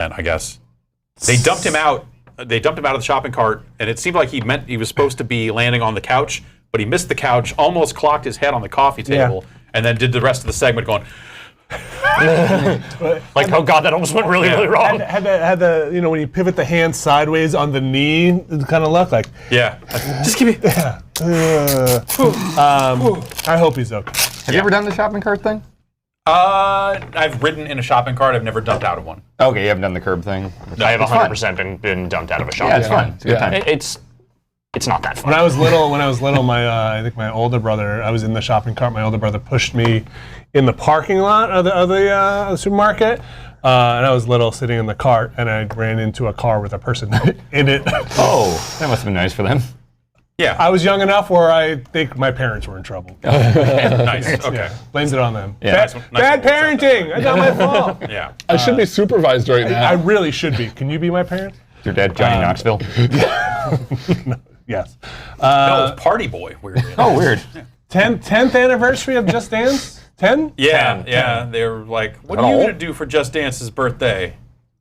And I guess they dumped him out. They dumped him out of the shopping cart, and it seemed like he was supposed to be landing on the couch, but he missed the couch, almost clocked his head on the coffee table, and then did the rest of the segment going. Like, oh god, that almost went really wrong. Had the when you pivot the hand sideways on the knee, it kind of looked like. Yeah. Just give me. Yeah. I hope he's okay. Have you ever done the shopping cart thing? I've ridden in a shopping cart. I've never dumped out of one. Okay, you haven't done the curb thing. No, I have 100% been dumped out of a shopping Yeah, it's fun. It's a good time. It's not that fun. When I was little, I think my older brother, I was in the shopping cart. My older brother pushed me in the parking lot of the supermarket, and I was little, sitting in the cart, and I ran into a car with a person in it. Oh, that must have been nice for them. Yeah. I was young enough where I think my parents were in trouble. Nice. Okay. Yeah, blamed it on them. Yeah. Bad parenting. It's not my fault. Yeah. I should be supervised right now. I really should be. Can you be my parent? Is your dad Johnny Knoxville? Yes. No, it was Party Boy. Weirdly. Oh, weird. 10th anniversary of Just Dance? 10? Yeah. Yeah. They were like, "What are you gonna do for Just Dance's birthday?"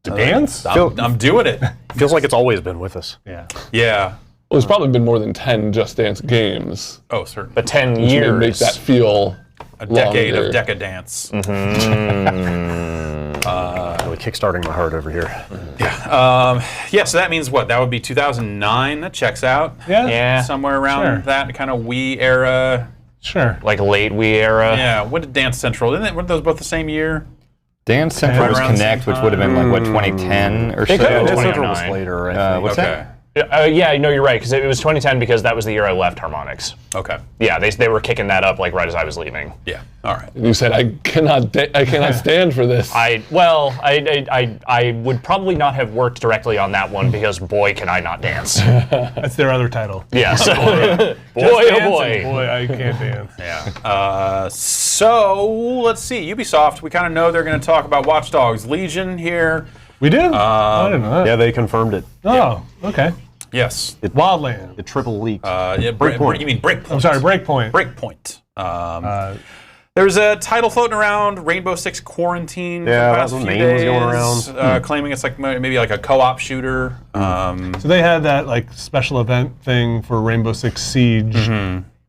To dance? I'm doing it. Feels like it's always been with us. Yeah. Yeah. Well, there's probably been more than 10 Just Dance games. Oh, certainly. But 10 Which would years. make that feel A decade longer. of decadence. Really kickstarting my heart over here. Yeah, so that means what? That would be 2009. That checks out. Yeah. Somewhere around Sure. that kind of Wii era. Sure. Like late Wii era. Yeah. What did Dance Central? Weren't those both the same year? Dance Central Right was around the Connect, same which would have been like, what, 2010 or so? could've been Dance Central 29. was later, I think. What's Okay. that? Yeah, no, you're right, because it was 2010 because that was the year I left Harmonix. Okay. Yeah, they were kicking that up like right as I was leaving. Yeah. All right. You said, I cannot stand for this. I would probably not have worked directly on that one because boy, can I not dance. That's their other title. Yes. boy, Just oh Dance and boy. Boy, I can't dance. Yeah. So let's see. Ubisoft. We kind of know they're going to talk about Watch Dogs Legion here. We did? I didn't know that. Yeah, they confirmed it. Oh, okay. Yes. Wildland. The triple leak. Yeah. Breakpoint. You mean Breakpoint? I'm sorry, Breakpoint. Breakpoint. There's a title floating around, Rainbow Six Quarantine. Yeah, for the that past was few name was going days, around. claiming it's like maybe like a co-op shooter. So they had that like special event thing for Rainbow Six Siege,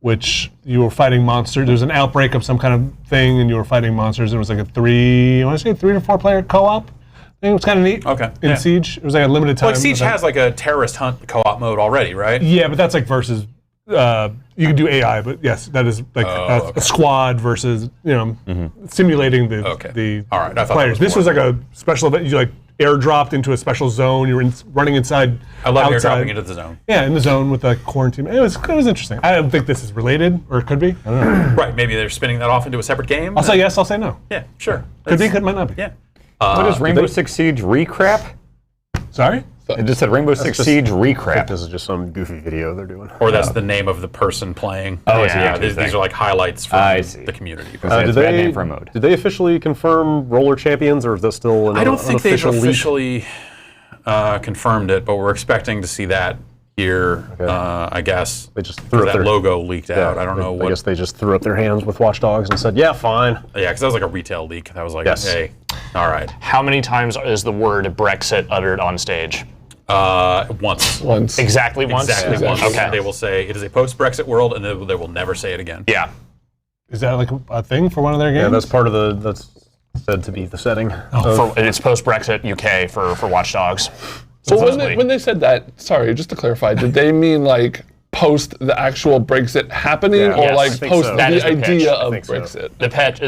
which you were fighting monsters. There was an outbreak of some kind of thing, and you were fighting monsters. It was like a 3 to 4 player co-op. I think it was kind of neat. Okay. In Yeah. Siege, it was like a limited time. Like Siege event. has like a terrorist hunt co-op mode already, right? Yeah, but that's like versus. You can do AI, but yes, that is like a squad versus simulating the All right, I thought that players. was This more- was like a special event. You like airdropped into a special zone. You were running inside. I love outside. airdropping into the zone. Yeah, in the zone with the quarantine. It was interesting. I don't think this is related, or it could be. I don't know. Right, maybe they're spinning that off into a separate game. I'll say yes. I'll say no. Yeah, sure. Could be. Might not be. Yeah. What is Rainbow Six Siege recrap? Sorry. It just said Rainbow Six Siege I think recrap. this is just some goofy video they're doing. Or that's the name of the person playing. Oh, it's the yeah. actual These thing. are like highlights from I see. the community. It's a bad name for a mode. Did they officially confirm Roller Champions, or is that still an I don't think they've unofficial leak? officially confirmed it, but we're expecting to see that here, I guess. They just threw Because up that their logo leaked out. I don't know I what. guess they just threw up their hands with Watch Dogs and said, "Yeah, fine." Yeah, because that was like a retail leak. That was like, Yes. hey, all right. How many times is the word Brexit uttered on stage? Once. Once. Exactly once? Exactly once. Okay. They will say it is a post-Brexit world, and they will never say it again. Yeah. Is that like a thing for one of their games? Yeah, that's part of that's said to be the setting. It's post-Brexit UK for Watch Dogs. So Supposedly. when they said that, sorry, just to clarify, did they mean like post the actual Brexit happening, Yeah. or Yes, like I think post so. That the is the pitch. idea I of think so. Brexit?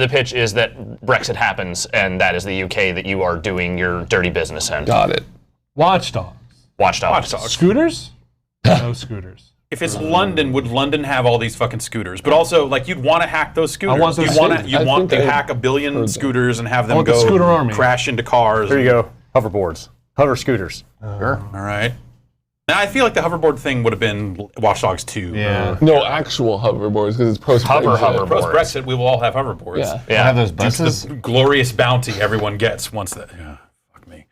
The pitch is that Brexit happens, and that is the UK that you are doing your dirty business in. Got it. Watch Dogs. Watch Dogs. Watch Dogs. Scooters? No scooters. If it's London, would London have all these fucking scooters? But also, like, you'd want to hack those scooters. want those You'd want to I hack a billion heard that. scooters and have them want the go scooter army. crash into cars. There you go. Hoverboards. Hover scooters. Sure. All right. Now, I feel like the hoverboard thing would have been Watch Dogs 2. Yeah. No actual hoverboards because it's post Hoverboard. Post-Brexit, we will all have hoverboards. Yeah. Yeah. Have those It's buses? the glorious bounty everyone gets once that. Fuck me.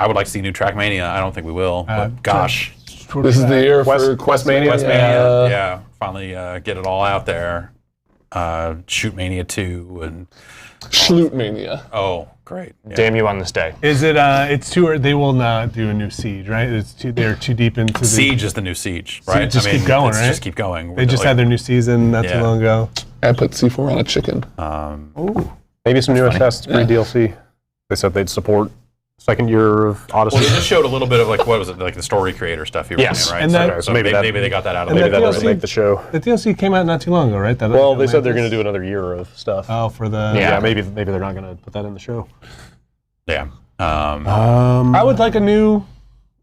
I would like to see new Trackmania. I don't think we will. But gosh. This is the year for Questmania. Questmania. Yeah. Finally get it all out there. Shootmania 2 and Schlootmania. oh great. Yeah. Damn you on this day. Is it? It's too. They will not do a new Siege, right? It's too. They're too deep into the Siege is the new Siege, right? just keep going, it's right? Just keep going. They just had their new season not too Yeah. long ago. I put C4 on a chicken. Maybe some new Assassin's Creed DLC. They said they'd support second year of Odyssey. Well, they just showed a little bit of like what was it, like the story creator stuff you were Yes. saying, right? And So, that- okay, so maybe maybe, that- they got that out of and the Maybe way. that DLC doesn't make the show. The DLC came out not too long ago, right? Well, they said they're going to do another year of stuff. Oh, for the. Yeah. Yeah, maybe they're not going to put that in the show. Yeah. I would like a new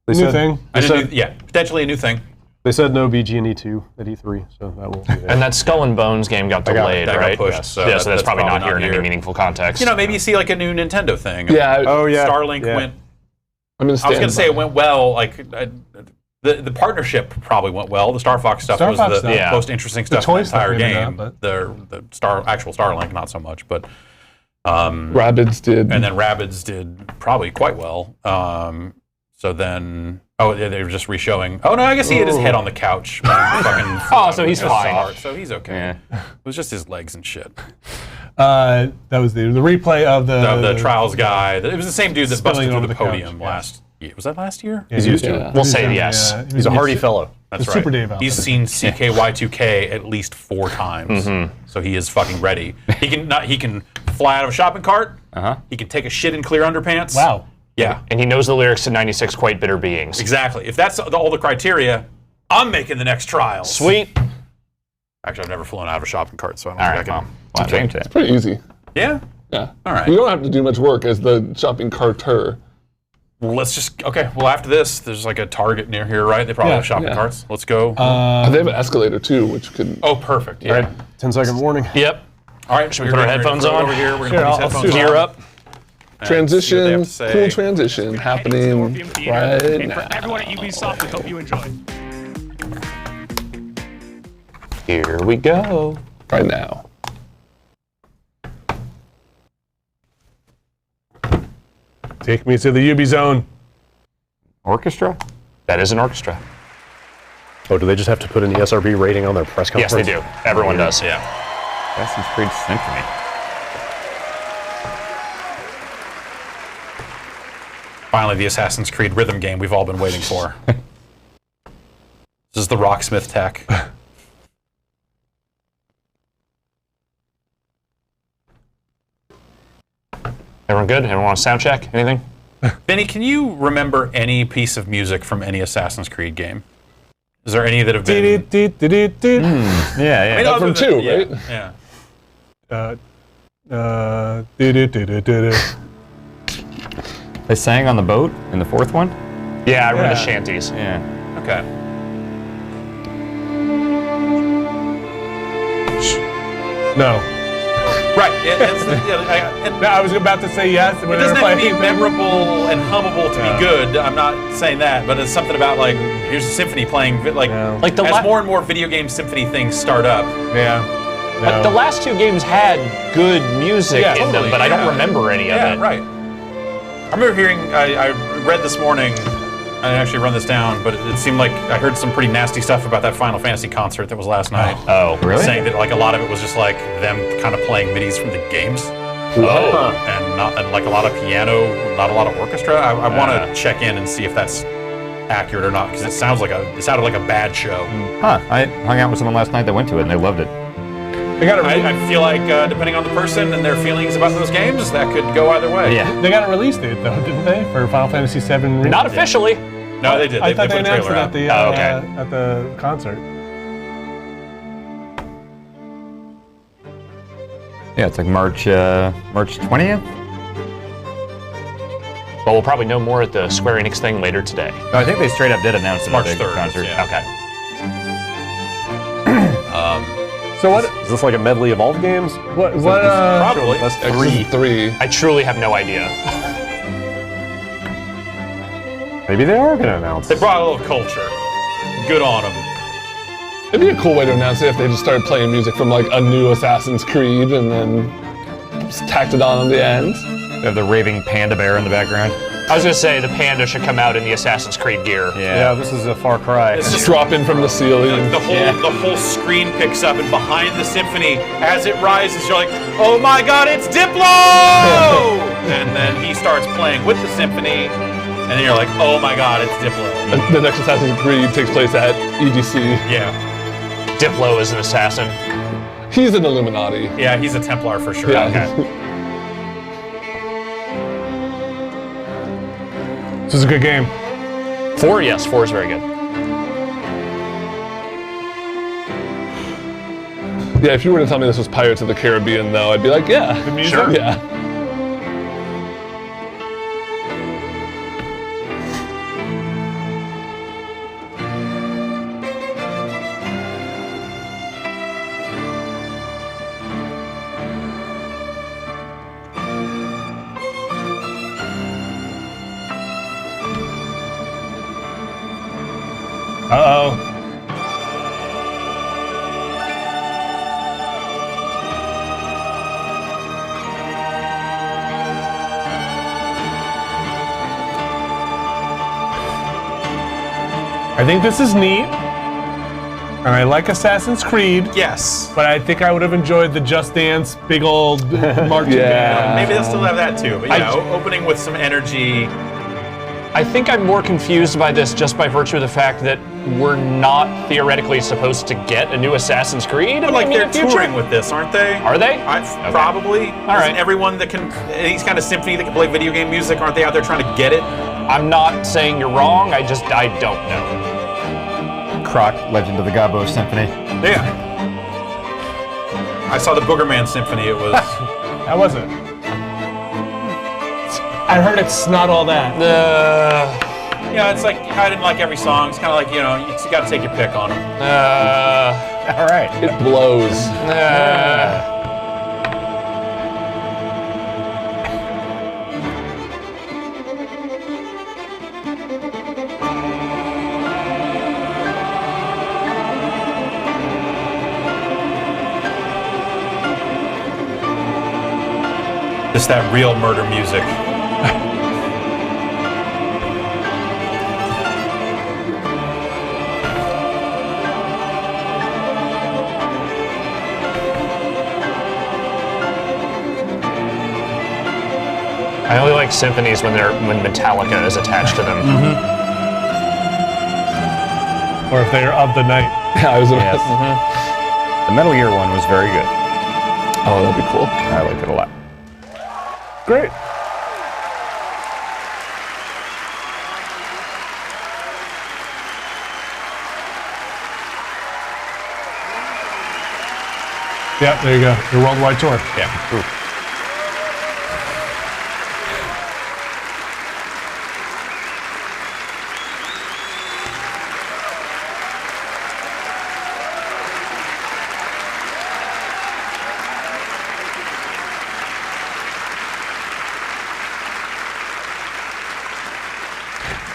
thing. Potentially a new thing. They said no BG&E 2 at E3, so that won't be there. And that Skull and Bones game got delayed, that got right? pushed, Yeah, so so that's that's probably not here in here. any meaningful context. You know, maybe you see like a new Nintendo thing. Yeah. Oh, yeah. Starlink yeah. went. I'm gonna I was going to say it went well. Like the partnership probably went well. The Star Fox stuff Star was Fox the stuff. Yeah. most interesting stuff in toy the stuff entire maybe game. not, The actual Starlink, not so much, but. Rabbids did. And then Rabbids did probably quite well. So then, they were just re-showing. Oh no, I guess he hit his head on the couch. When he fucking Oh, so he's saw fine. it, so he's okay. Yeah. It was just his legs and shit. That was the replay of The Trials guy. It was the same dude that busted Spilling through over the the couch, podium yeah. last year. Was that last year? He's used to Yeah. We'll say yes. He's a hardy fellow. That's the right. Super Dave out He's there. seen CKY2K at least 4 times, so he is fucking ready. He can fly out of a shopping cart. He can take a shit in clear underpants. Wow. Yeah. And he knows the lyrics to 96 Quite Bitter Beings. Exactly. If that's all the criteria, I'm making the next trial. Sweet. Actually, I've never flown out of a shopping cart, so I don't All think right, I can. well, Change that. Pretty easy. Yeah. Yeah. All right. You don't have to do much work as the shopping carter. Well, let's just Well, after this, there's like a Target near here, right? They probably Yeah. have shopping Yeah. carts. Let's go. They have an escalator too, which could. Oh, perfect. Yeah. All right, 10-second warning. Yep. All right. Should we put our headphones on? Over here. We're Sure, gonna I'll put these headphones suit on. Gear up. and see what they Transition, have to say. cool transition happening right And now. for everyone at Ubisoft, we hope you enjoy. Here we go. Right now. Take me to the Ubi zone. Orchestra? That is an orchestra. Oh, do they just have to put an ESRB rating on their press Yes, conference? they do. Everyone does. Yeah. Assassin's Creed Symphony. Finally, the Assassin's Creed rhythm game we've all been waiting for. This is the Rocksmith tech. Everyone good? Everyone want a sound check? Anything? Benny, can you remember any piece of music from any Assassin's Creed game? Is there any that have been? Yeah, yeah. I mean, From other 2, yeah, right? Yeah. They sang on the boat in the 4th one? Yeah, I remember the Yeah. shanties. Yeah. Okay. No. Right. It No, I was about to say yes. When doesn't have to be playing. memorable and hummable to be good. I'm not saying that, but it's something about like here's a symphony playing like Like the as la- more and more video game symphony things start up. Yeah. But the last 2 games had good music Yeah, in totally, them, but I don't yeah. remember any of Yeah, it. right. I remember hearing. I read this morning. I didn't actually run this down, but it seemed like I heard some pretty nasty stuff about that Final Fantasy concert that was last night. Oh, Really? Saying that like a lot of it was just like them kind of playing midis from the games, Oh. and like a lot of piano, not a lot of orchestra. I want to check in and see if that's accurate or not, because it sounded like a bad show. Huh. I hung out with someone last night that went to it and they loved it. They got it. I feel like depending on the person and their feelings about those games, that could go either way. Yeah. They got a release date though, didn't they, for Final Fantasy VII? Not officially. No, they did. I They thought put they a announced it trailer at out. the Oh, okay. at the concert. Yeah, it's like March 20th? But we'll probably know more at the Square Enix thing later today. No, I think they straight up did announce it March at the 3rd, concert. yeah. Okay. So what? Is this like a medley of all the games? What? Probably. That's X 3. I truly have no idea. Maybe they are going to announce. They brought a little culture. Good on them. It'd be a cool way to announce it if they just started playing music from like a new Assassin's Creed and then just tacked it on the end. They have the raving panda bear in the background. I was gonna say the panda should come out in the Assassin's Creed gear. Yeah, this is a Far Cry. It's Just drop in from the ceiling. the whole screen picks up, and behind the symphony, as it rises, you're like, oh my god, it's Diplo! and then he starts playing with the symphony, and then you're like, oh my god, it's Diplo. The next Assassin's Creed takes place at EDC. Yeah. Diplo is an assassin. He's an Illuminati. Yeah, he's a Templar for sure. Yeah. Okay. This is a good game. 4, yes, 4 is very good. Yeah, if you were to tell me this was Pirates of the Caribbean, though, I'd be like, yeah. The music? Sure. Yeah. Uh-oh. I think this is neat, and I like Assassin's Creed, Yes. but I think I would have enjoyed the Just Dance big old marching Yeah. band. Maybe they'll still have that too, but opening with some energy. I think I'm more confused by this just by virtue of the fact that we're not theoretically supposed to get a new Assassin's Creed. But like in they're the future. touring with this, aren't they? Are they? Probably. All right. Isn't everyone that can, any kind of symphony that can play video game music, aren't they out there trying to get it? I'm not saying you're wrong. I don't know. Croc, Legend of the Gabo Symphony. Yeah. I saw the Boogerman Symphony. It was. That wasn't. I heard it's not all that. Yeah, it's like I didn't like every song. It's kind of like you got to take your pick on them. All right. It blows. Just that real murder music. I only like symphonies when Metallica is attached to them. Or if they are of the night. Yeah, I was about Yes. The Metal Gear one was very good. Oh, that'd be cool. I liked it a lot. Great. Yeah, there you go. Your worldwide tour. Yeah. Ooh.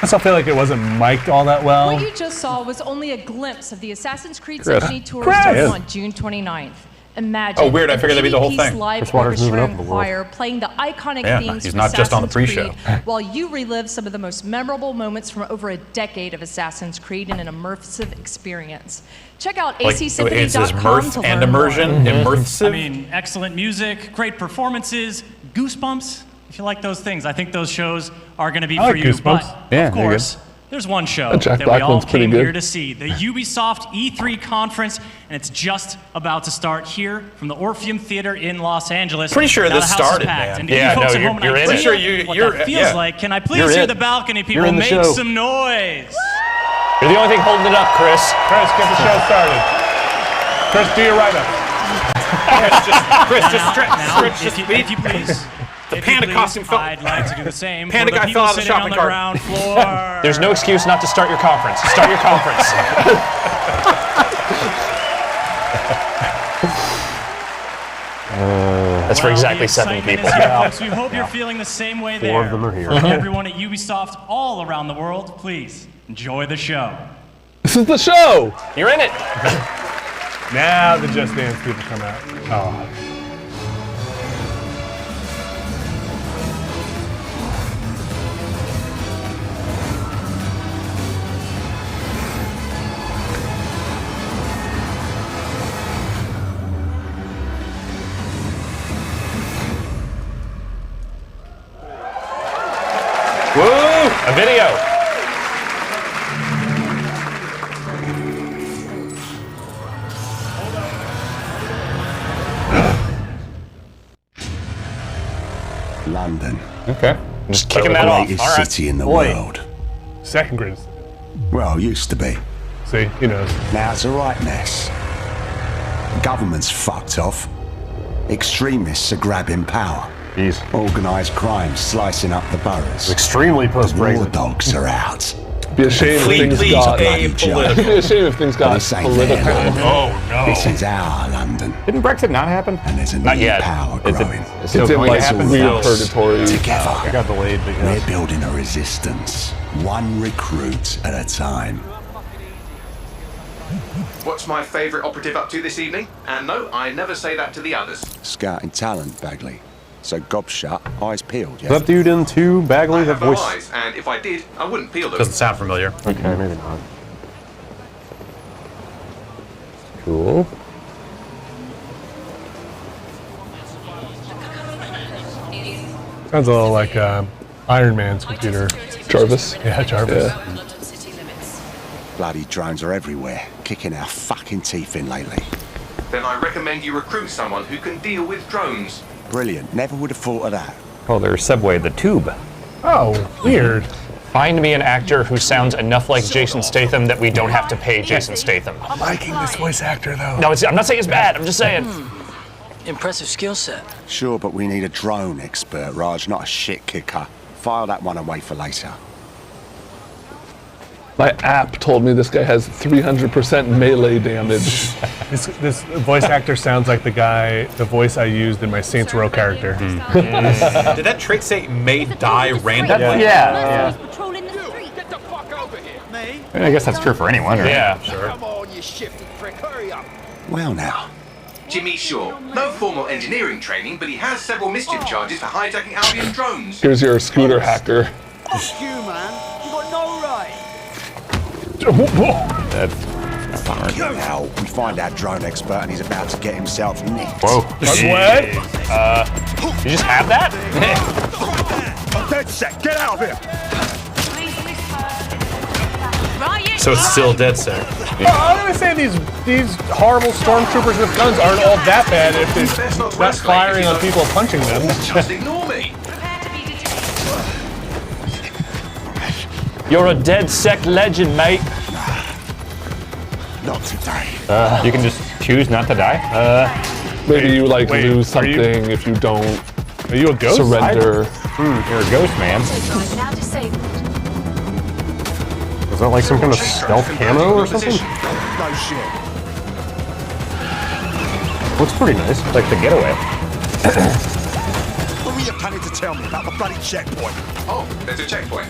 I still feel like it wasn't mic'd all that well. What you just saw was only a glimpse of the Assassin's Creed Chris. Symphony Tour Chris. starting Yeah. on June 29th. Imagine Oh, weird. I figured that'd be the whole 80-piece thing. live Chris Waters moving orchestra up and the world. choir playing the iconic Yeah, themes he's from not just on the Assassin's pre-show. Creed, while you relive some of the most memorable moments from over a decade of Assassin's Creed in an immersive experience. Check out Like it's acsymphony.com mirth to and learn more. immersion. Immersive. I mean, excellent music, great performances, goosebumps. If you like those things, I think those shows are going to be I for like you. Goosebumps. But Yeah, of they're course, there's one show Jack that we Black all one's pretty came good. here to see, the Ubisoft E3 conference, and it's just about to start here from the Orpheum Theater in Los Angeles. Pretty sure Now this the house is started, packed. man. And to Yeah, give you folks no, at home an you're in it. idea Pretty sure what you're- that feels yeah. like, can I please You're hear it. the balcony people You're in the make show. some noise? You're the only thing holding it up, Chris. Chris, get the show started. Chris, do your write-up. Chris, just stretch. Now, Just if you please. The panda costume fell. I'd like to do the same. Panda for the guy people fell out of the sitting shopping on cart. Ground floor. There's no excuse not to start your conference. Start your conference. That's for Well, exactly the 7 excitement people. is here, folks. We hope you're feeling the same way there. 4 of them are here. Everyone at Ubisoft all around the world, please enjoy the show. This is the show. You're in it. Now the Just Dance people come out. Oh. A video. London. Okay. I'm just kicking that off. Greatest All right. city in the world. Second greatest. Well, used to be. See, he knows. Now it's a right mess. The government's fucked off. Extremists are grabbing power. Jeez. Organised crime slicing up the boroughs. Extremely War post-Brexit. dogs are out. Be a shame if things got. apolitical. Be a shame if things got This ain't political. there. Oh no. This is our London, Didn't Brexit not happen? and there's a Not new yet. power Is it growing. it's still It's in going like to happen? weird purgatory. Together, It got delayed, but we're yeah. building a resistance, one recruit at a time. What's my favourite operative up to this evening? And no, I never say that to the others. Scouting talent, Bagley. So gob shut, eyes peeled, yeah? That dude in 2, Bagley, I that have no voice. eyes, and if I did, I wouldn't peel them. Doesn't sound familiar. Okay, maybe not. Cool. Sounds a little like Iron Man's computer. Jarvis. Yeah, Jarvis. Yeah. Bloody drones are everywhere, kicking our fucking teeth in lately. Then I recommend you recruit someone who can deal with drones. Brilliant, never would have thought of that. Oh, there's Subway, the tube. Oh, weird. Find me an actor who sounds enough like Jason Statham that we don't have to pay Jason Statham. I'm liking this voice actor though. No, I'm not saying it's bad. I'm just saying. Impressive skill set. Sure, but we need a drone expert, Raj, not a shit kicker. File that one away for later. My app told me this guy has 300% melee damage. This voice actor sounds like the voice I used in my Saints Row character. Did that trait say may die randomly? Yeah. Patrolling the street. Get the fuck over here. Me? I mean, I guess that's true for anyone, right? Yeah, sure. Come on, you shifty prick. Hurry up. Well now, Jimmy Shaw. No formal engineering training, but he has several mischief charges for hijacking Albion drones. Here's your scooter hacker. Fuck you, man. You got no right. That's fucking hell. We find our drone expert and he's about to get himself nicked. whoa. What? You just have that? Dead set, get out of here! So it's still dead set. I was gonna say these horrible stormtroopers with guns aren't all that bad if they're not firing on people and punching them. Just ignore me. You're a dead sec legend, mate. Not today. You can just choose not to die? Maybe you like wait, lose are you- something if you don't Are you a ghost? surrender. You're a ghost, man. Now disabled. Is that like some kind of stealth camo or something? No shit. Looks pretty nice. Like the getaway. What were you planning to tell me about the bloody checkpoint? Oh, there's a checkpoint.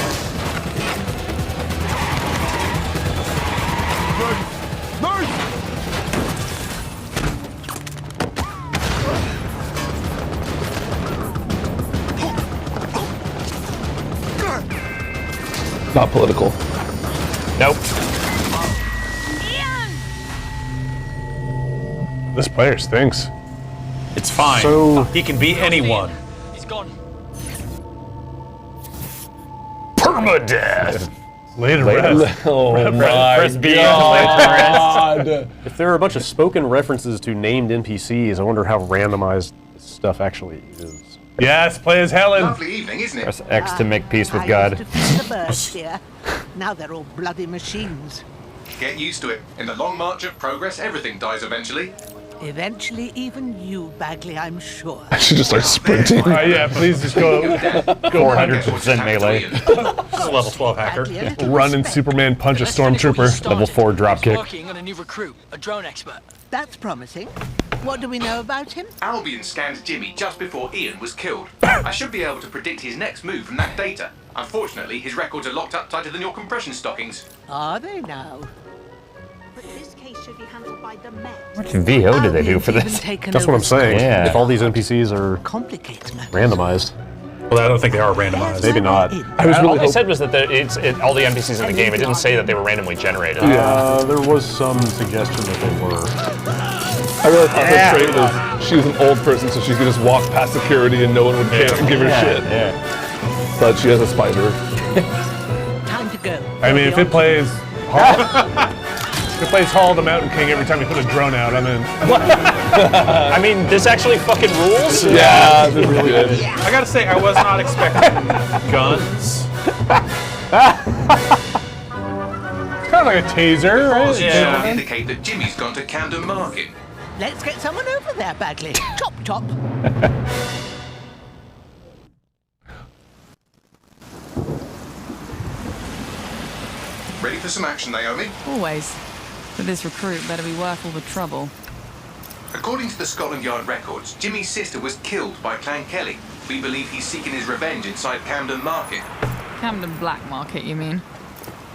Not political. Nope. This player stinks. It's fine. So- he can be anyone. He's gone. Permadeath. Later rest. Oh my Press B to God. If there are a bunch of spoken references to named NPCs, I wonder how randomized this stuff actually is. Yes, play as Helen. Lovely evening, isn't it? Press X to make peace with I God. used to feel the birds here. Now they're all bloody machines. Get used to it. In the long march of progress, everything dies eventually. Eventually, even you, Bagley, I'm sure. I should just start sprinting. Yeah, please just go 400% melee. This is a level 12 hacker. Bagley, a little run and respect. Superman punch a stormtrooper. Level 4 dropkick. Working on a new recruit, a drone expert. That's promising. What do we know about him? Albion scanned Jimmy just before Ian was killed. I should be able to predict his next move from that data. Unfortunately, his records are locked up tighter than your compression stockings. Are they now? But this case should be handled by the Met. What VO do they do for this? That's what I'm saying. Yeah. If all these NPCs are Complicates matters. randomized, Well, I don't think they are randomized. maybe not. I was All really they hoping. said was that all the NPCs in the game, it didn't say that they were randomly generated. There was some suggestion that they were. I really thought her trait was she was an old person, so she could just walk past security and no one would care and give her shit. Yeah. but she has a spider. Time to go. I mean, if it plays Hall of the Mountain King every time you put a drone out, I'm in. I mean, this actually fucking rules. Yeah, this is good. I gotta say, I was not expecting guns. Kind of like a taser, right? Yeah. Indicate that Jimmy's gone to Camden Market. Let's get someone over there, Bagley. Chop, chop. Ready for some action, Naomi? Always. But this recruit better be worth all the trouble. According to the Scotland Yard records, Jimmy's sister was killed by Clan Kelly. We believe he's seeking his revenge inside Camden Market. Camden Black Market, you mean?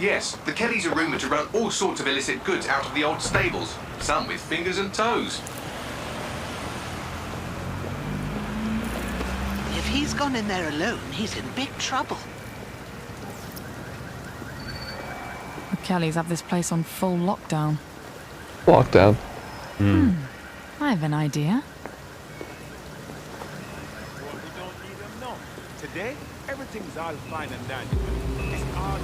Yes, the Kellys are rumoured to run all sorts of illicit goods out of the old stables, some with fingers and toes. If he's gone in there alone, he's in big trouble. The Kellys have this place on full lockdown. Lockdown. I have an idea. Today, everything's all fine and dandy. It's all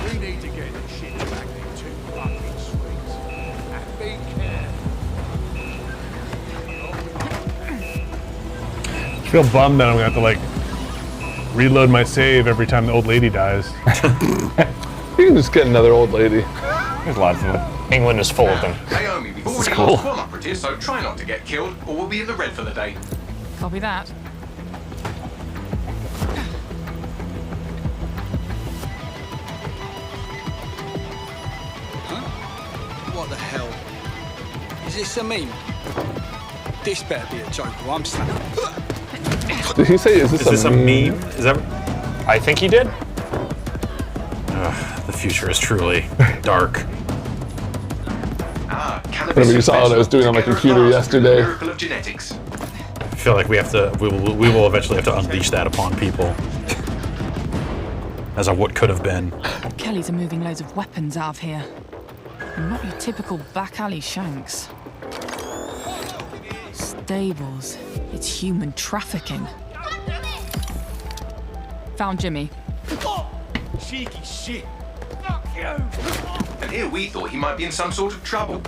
we need to get the shit back into fucking streets. And be careful. I feel bummed that I'm gonna have to like reload my save every time the old lady dies. You can just get another old lady. There's lots of them. England is full of them. Naomi, we've already cool. lost one operative, so try not to get killed, or we'll be in the red for the day. Copy that. What the hell? Is this a meme? This better be a joke or I'm snapping. Did he say, is this a meme? Is that? I think he did. The future is truly dark. Whatever you saw what I was doing on my computer yesterday. Miracle of genetics. I feel like we have to. We will eventually have to unleash that upon people. As a what could have been. The Kellys are moving loads of weapons out of here. And not your typical back alley shanks. Stables. It's human trafficking. Found Jimmy. Cheeky shit. Fuck you. And here we thought he might be in some sort of trouble.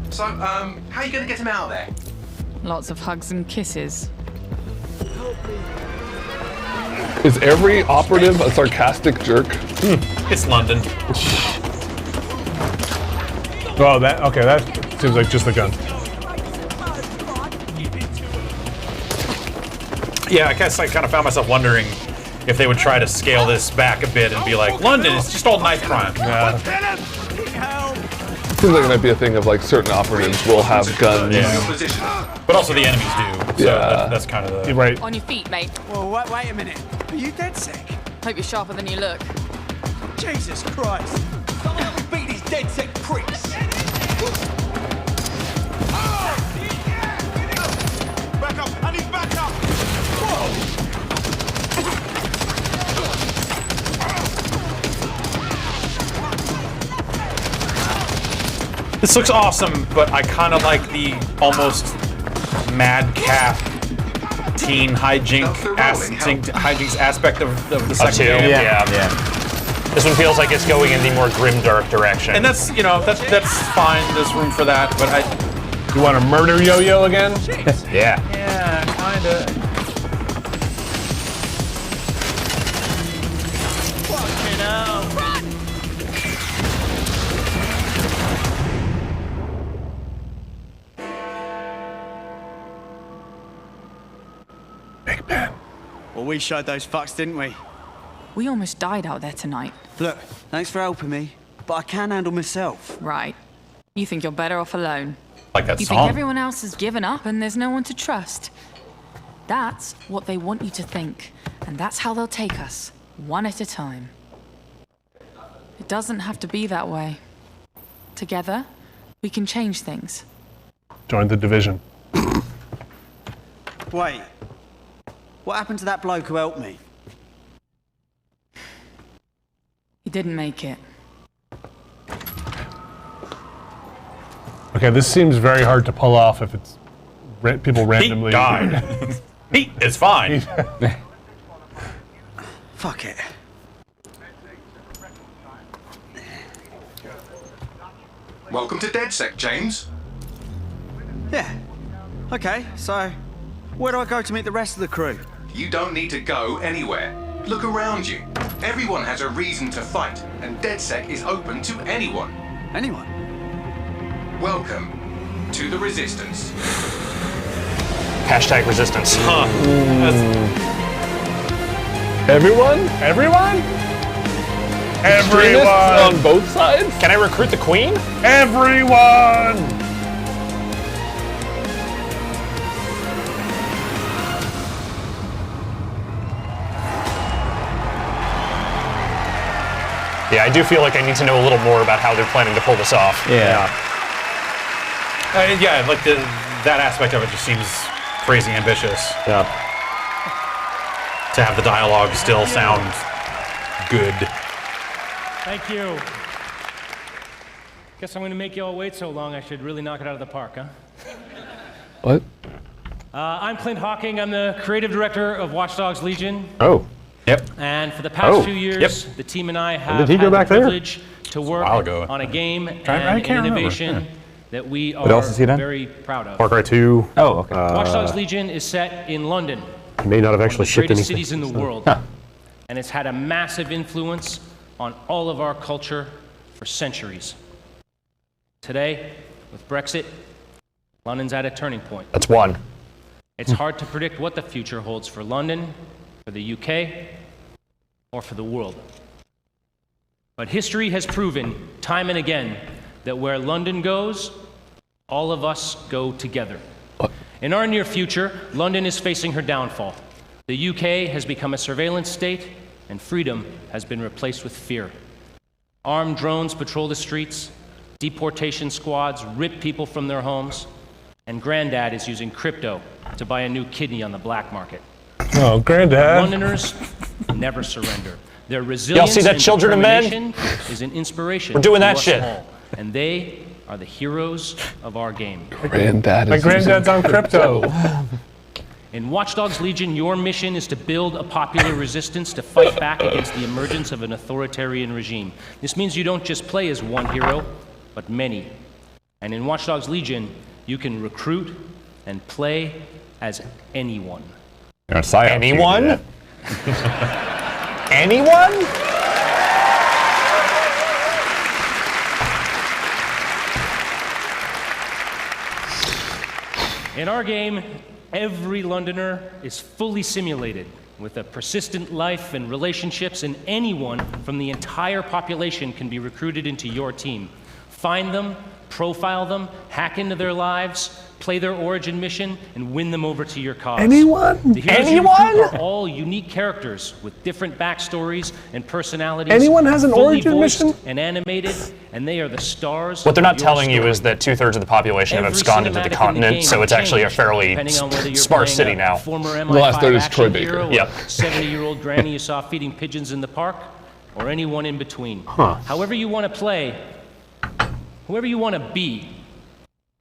So, how are you going to get him out of there? Lots of hugs and kisses. Is every operative a sarcastic jerk? It's London. Oh, that seems like just the gun. Yeah, I guess I kind of found myself wondering if they would try to scale this back a bit and be like, London, it's just all knife crime. Yeah. Seems like it might be a thing of like certain operatives will have guns. Yeah. But also the enemies do. So Yeah. that's kind of the... You're right. On your feet, mate. Well, wait a minute. Are you dead sick? Hope you're sharper than you look. Jesus Christ. Someone help me beat these dead sick pricks. Back up. I need back up. Whoa. This looks awesome, but I kind of like the almost madcap teen hijinks aspect of the second game. Yeah. This one feels like it's going in the more grimdark direction. And that's, that's fine. There's room for that, but You want to murder Yo-Yo again? Yeah. Yeah, kind of. Fucking hell. Big Ben. Well, we showed those fucks, didn't we? We almost died out there tonight. Look, thanks for helping me, but I can handle myself. Right. You think you're better off alone. Like that You song. think everyone else has given up and there's no one to trust. That's what they want you to think. And that's how they'll take us, one at a time. It doesn't have to be that way. Together, we can change things. Join the division. Wait. What happened to that bloke who helped me? He didn't make it. Okay, Okay, this seems very hard to pull off if it's people randomly. He died. It's fine. Fuck it. Welcome to DedSec, James. Yeah. Okay, so where do I go to meet the rest of the crew? You don't need to go anywhere. Look around you. Everyone has a reason to fight, and DedSec is open to anyone. Anyone? Welcome to the Resistance. Hashtag resistance. Huh. Everyone? Everyone? Extremists Everyone! on both sides? Can I recruit the queen? Everyone! Yeah, I do feel like I need to know a little more about how they're planning to pull this off. Yeah. Yeah, like that aspect of it just seems crazy ambitious. Yeah. To have the dialogue still sound good. Thank you. Guess I'm going to make you all wait so long. I should really knock it out of the park, huh? What? I'm Clint Hocking. I'm the creative director of Watch Dogs Legion. Oh. Yep. And for the past 2 years, the team and I have did he go had back the there? privilege to work on a game and an innovation that we are very proud of. Far Cry 2. Oh, okay. Watch Dogs Legion is set in London. He may not have actually shipped greatest anything. cities in the world. And it's had a massive influence on all of our culture for centuries. Today, with Brexit, London's at a turning point. That's one. It's hard to predict what the future holds for London, for the UK, or for the world. But history has proven time and again that where London goes, all of us go together. In our near future, London is facing her downfall. The UK has become a surveillance state, and freedom has been replaced with fear. Armed drones patrol the streets, deportation squads rip people from their homes, and Granddad is using crypto to buy a new kidney on the black market. Oh, Granddad. Londoners never surrender. Their resilience Y'all see that, and children and men? determination is an inspiration We're doing to that us shit. all, and they are the heroes of our game. Granddad My is granddad's on crypto. In Watch Dogs Legion, your mission is to build a popular resistance to fight back against the emergence of an authoritarian regime. This means you don't just play as one hero, but many. And in Watch Dogs Legion, you can recruit and play as anyone. You're a psyop. Anyone? Anyone? In our game, every Londoner is fully simulated with a persistent life and relationships, and anyone from the entire population can be recruited into your team. Find them, profile them, hack into their lives, play their origin mission, and win them over to your cause. Anyone? The heroes you recruit are all unique characters with different backstories and personalities. Anyone has an fully origin voiced mission? and animated, and they are the stars. What they're not of your telling you story. is that 2/3 of the population have Every absconded to the cinematic in the continent, game so it's actually a changes, fairly depending on whether you're sparse playing city a now. Former The last third MI5 is Troy action Baker. hero, Yep. 70-year-old granny you saw feeding pigeons in the park, or anyone in between. However you want to play, whoever you want to be,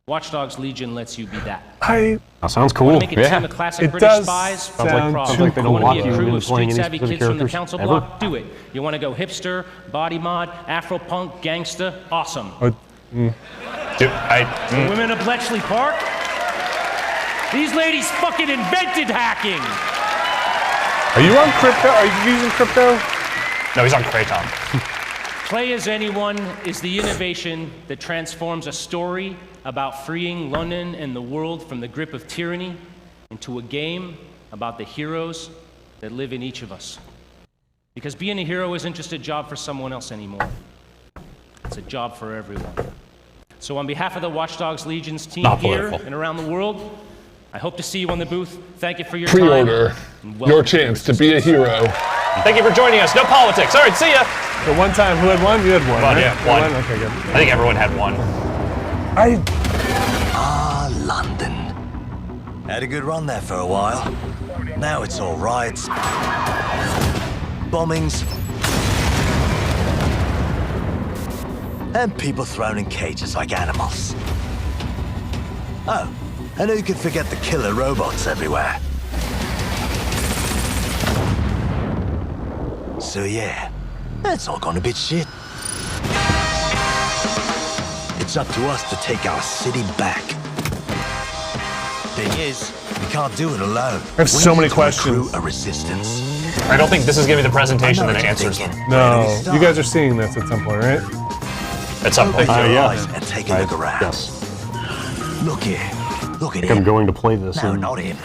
Watch Dogs Legion lets you be that. That sounds cool. Want to make a team of classic British spies? Sounds No like- problem. sounds like they don't Want want to be you a crew into of playing any street-savvy specific kids from the characters council ever? block? Do it. You want to go hipster, body mod, Afro-punk, gangsta? Awesome. Dude, The women of Bletchley Park? These ladies fucking invented hacking! Are you on crypto? Are you using crypto? No, he's on Kratom. Play as Anyone is the innovation that transforms a story about freeing London and the world from the grip of tyranny into a game about the heroes that live in each of us. Because being a hero isn't just a job for someone else anymore. It's a job for everyone. So on behalf of the Watch Dogs Legion's team Not here political. and around the world, I hope to see you on the booth. Thank you for your time. Pre-order and your welcome chance to be a hero. Thank you for joining us. No politics. All right, see ya. The one time, who had one? You had one, One, right? yeah, You had one. Okay, good. I think everyone had one. London. Had a good run there for a while. Now it's all riots, bombings, and people thrown in cages like animals. Oh, and who could forget the killer robots everywhere? So yeah, that's all gone a bit shit. It's up to us to take our city back. Thing is, we can't do it alone. I have so many questions. A resistance. I don't think this is going to be the presentation that answers them. No, you guys are seeing this at some point, right? At some point. And take a look around. Yes. Look here. Look at I think him. I'm going to play this No, in not him.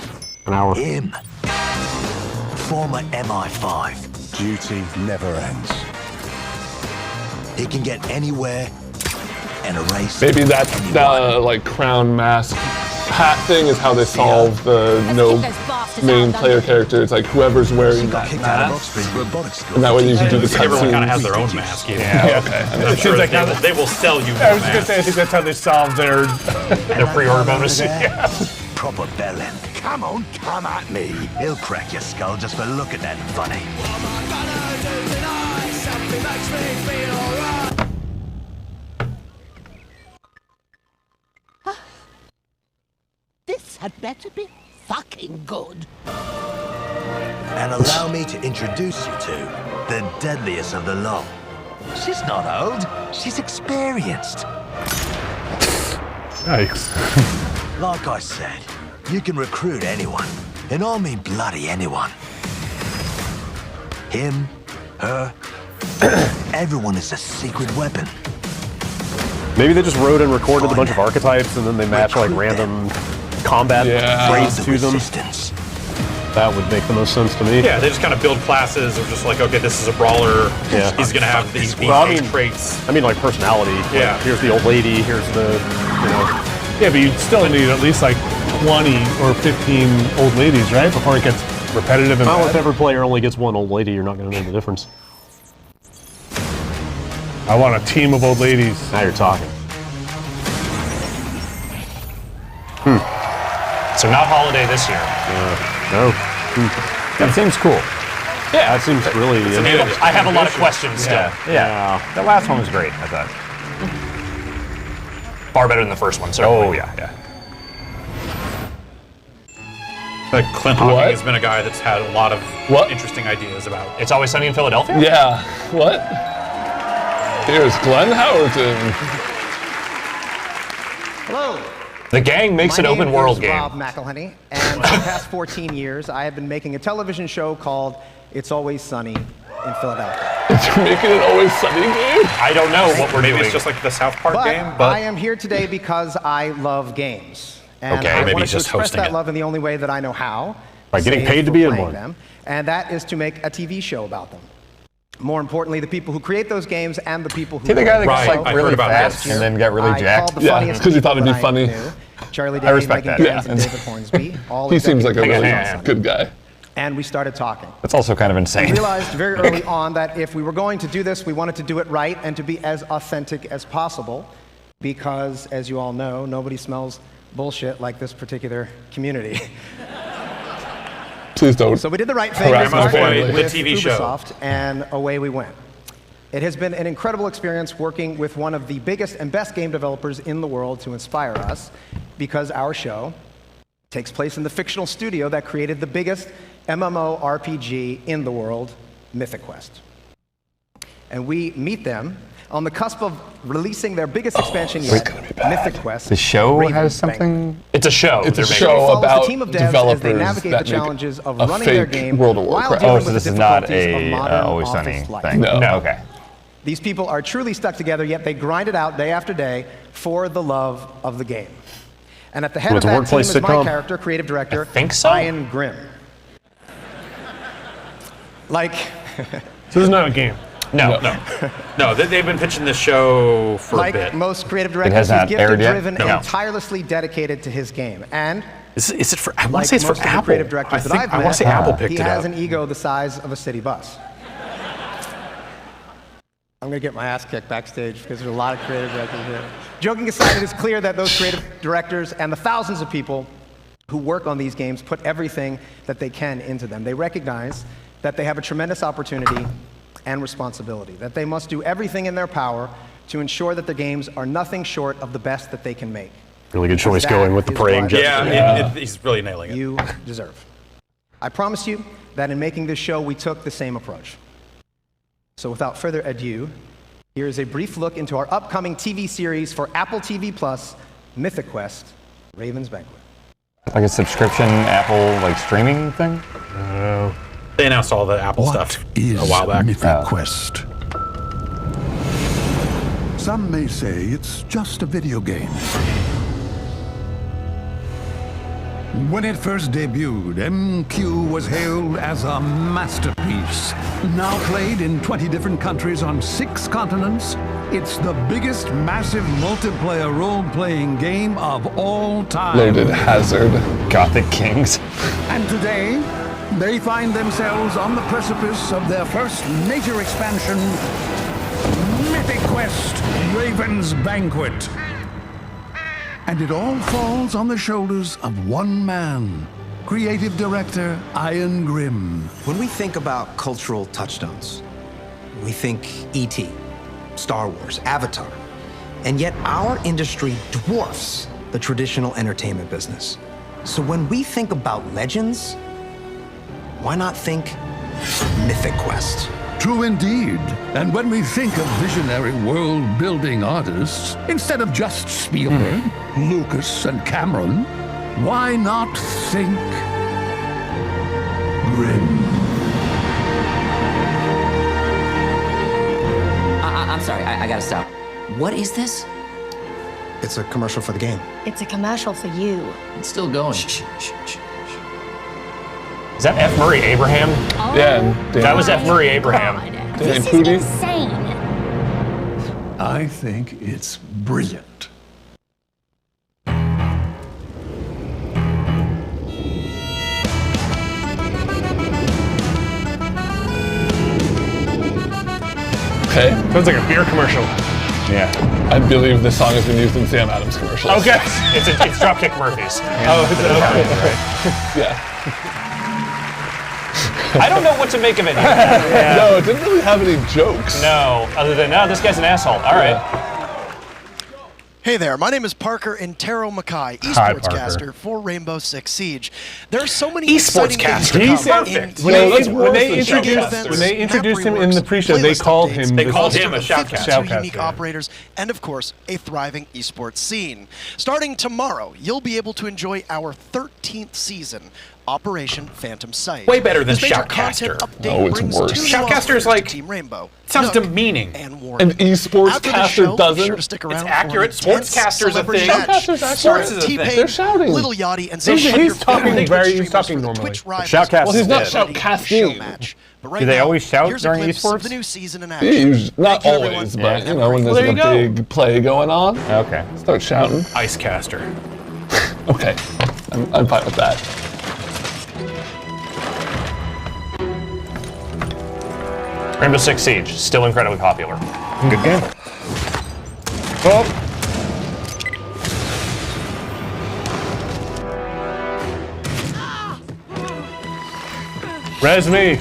an hour. Him. Former MI5. Duty never ends. He can get anywhere and erase. Maybe that like crown mask hat thing is how they solve the no main player character. It's like whoever's wearing that mask. And that way you can do the cutscenes. Everyone kind of has their own mask. Yeah, okay. I'm sure they will sell you. I was just gonna say, I think that's how they solve their pre-order bonus. Proper bellend. Come on, come at me. He'll crack your skull just for looking at him funny. This had better be fucking good. And allow me to introduce you to the deadliest of the lot. She's not old, she's experienced. Yikes. Like I said, you can recruit anyone, and I mean bloody anyone. Him, her, everyone is a secret weapon. Maybe they just wrote and recorded a bunch of archetypes and then they match like random combat traits to them. That would make the most sense to me. Yeah, they just kind of build classes of just like, okay, this is a brawler. Yeah. He's gonna have these traits. I mean, like personality. Yeah. Like, here's the old lady. Here's the, you know. Yeah, but you'd still need at least like 20 or 15 old ladies, right? Before it gets repetitive and Well, if every player only gets one old lady, you're not going to know the difference. I want a team of old ladies. Now you're talking. So not holiday this year. No. That seems cool. Yeah. That seems really... I have a lot of questions still. Yeah. The last one was great, I thought. Far better than the first one, certainly. Oh, yeah. Like Clint Hocking has been a guy that's had a lot of interesting ideas about. It's Always Sunny in Philadelphia? Yeah. What? Here's Glenn Howerton. Hello. The gang makes an open world game. My name is Rob McElhenney, and for the past 14 years, I have been making a television show called It's Always Sunny in Philadelphia. It's making it Always Sunny game? I don't know what we're doing. Maybe it's just like the South Park game, I am here today because I love games. And Okay, I maybe wanted he's to just express hosting that it. love in the only way that I know how. By getting save paid to for be in playing one. them, and that is to make a TV show about them. More importantly, the people who create those games and the people who See the guy that play gets them. like really fast and then got really I jacked? called the funniest because you thought it'd be people that I funny. knew. Charlie I Day, respect Megan that. Gaines, and David Hornsby. All He seems like a executive really producers on good guy. And we started talking. That's also kind of We insane. realized very early on that if we were going to do this, we wanted to do it right and to be as authentic as possible because, as you all know, nobody smells bullshit like this particular community. Please don't. So we did the right thing. harass We my partnered family. with The TV show. Ubisoft, and away we went. It has been an incredible experience working with one of the biggest and best game developers in the world to inspire us because our show takes place in the fictional studio that created the biggest MMORPG in the world, Mythic Quest. And we meet them on the cusp of releasing their biggest expansion yet, Mythic Quest. The show Raven's has Banquet. something. It's a show. It's a they're show making. Follows about the team of devs as they developers navigate that the make challenges of a running their fake game World of while Warcraft. dealing Oh, with so the this is not difficulties of a modern Always office Sunny life. thing. No. Okay. These people are truly stuck together, yet they grind it out day after day for the love of the game. And at the head Well, of it's a that team workplace is my sitcom. character, creative director, think so. Ian Grimm. Like, So this is not a game. No. They've been pitching this show for a like bit. most creative has directors, he's not gifted, aired yet? driven, No. and tirelessly dedicated to his game. And Is it for? I want like to say it's for most of the Apple. creative directors that I've I met, want to say Apple picked he it has up. an ego the size of a city bus. I'm gonna get my ass kicked backstage because there's a lot of creative directors here. Joking aside, it is clear that those creative directors and the thousands of people who work on these games put everything that they can into them. They recognize that they have a tremendous opportunity and responsibility, that they must do everything in their power to ensure that the games are nothing short of the best that they can make. Really good choice going with the praying gesture. Yeah, he's really nailing it. You deserve. I promise you that in making this show, we took the same approach. So without further ado, here is a brief look into our upcoming TV series for Apple TV Plus, Mythic Quest, Raven's Banquet. Like a subscription Apple like streaming thing? They announced all the Apple stuff a while back. Mythic Quest. Some may say it's just a video game. When it first debuted, MQ was hailed as a masterpiece. Now played in 20 different countries on 6 continents, it's the biggest massive multiplayer role-playing game of all time. Loaded Hazard. Gothic Kings. And today, they find themselves on the precipice of their first major expansion, Mythic Quest, Raven's Banquet. And it all falls on the shoulders of one man, creative director Ian Grimm. When we think about cultural touchstones, we think E.T., Star Wars, Avatar, and yet our industry dwarfs the traditional entertainment business. So when we think about legends, why not think Mythic Quest? True indeed. And when we think of visionary world-building artists, instead of just Spielberg, Lucas, and Cameron, why not think Grimm? I'm sorry, I gotta stop. What is this? It's a commercial for the game. It's a commercial for you. It's still going. Is that F. Murray Abraham? Oh, yeah. That was F. Murray Abraham. This is insane. I think it's brilliant. Okay. Sounds like a beer commercial. Yeah. I believe this song has been used in Sam Adams commercials. Okay. It's Dropkick Murphys. Oh, it's okay. Yeah. I don't know what to make of it. No, it didn't really have any jokes. No, other than, no, this guy's an asshole. All right. Hey there, my name is Parker Intero Mackay, esportscaster for Rainbow Six Siege. There are so many exciting things to He's come perfect. in When they introduced him in the pre-show, they called him a shoutcaster. unique operators, and of course, a thriving esports scene. Starting tomorrow, you'll be able to enjoy our 13th season, Operation Phantom Sight. Way better than This major Shoutcaster. content update No, it's brings worse. 2 new Shoutcaster is offerings like- to Team Rainbow. Sounds Nook demeaning. and Warden. An esports After the caster show, be doesn't. sure to stick around It's for accurate. an intense Sportscaster's a celebrity thing. match. Shoutcaster's accurate. Stars Sports is a thing. T-Pain, They're shouting. Little Yachty, and some He's of your talking favorite very- Twitch he's talking streamers with normally. Twitch rivals. Shoutcast Well, he's not is Ready for shoutcasting. show match. But right Do they now, always shout here's a during glimpse of esports? the new season in Yeah, action. not Thank you, always, everyone. but you know, when there's There you like a go. big play going on, Okay. start shouting. Icecaster. Okay, I'm fine with that. Rainbow Six Siege, still incredibly popular. Good game. Oh. Res me.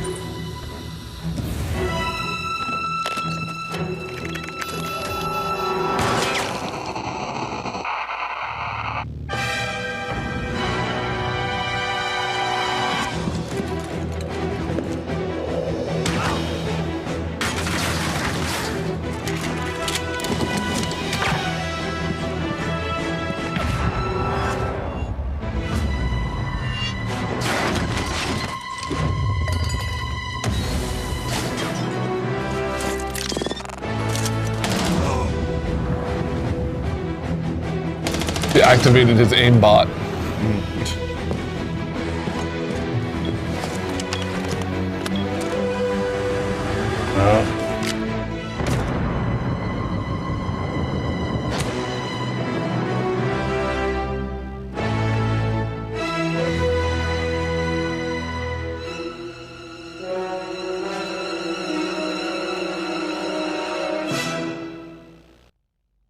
He activated his aimbot.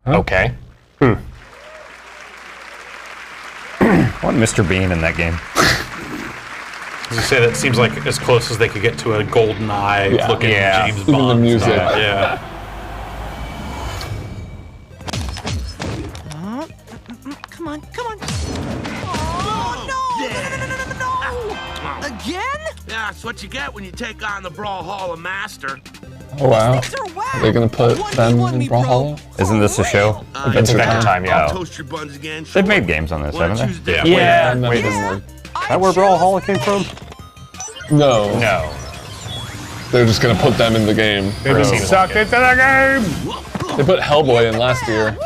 Okay. I want Mr. Bean in that game. As you say, that seems like as close as they could get to a golden eye looking James Even Bond. the music. Yeah. Come on, Again? Yeah, that's what you get when you take on the Brawlhalla master. Oh wow. Are they gonna put them in Brawlhalla? Isn't this a show? It's Adventure Time, yeah. Toast your buns again. They've made games on this, haven't they? Yeah. Wait, is that where Brawlhalla came from? No. No. They're just gonna put them in the game. They just sucked into the game! They put Hellboy in last year.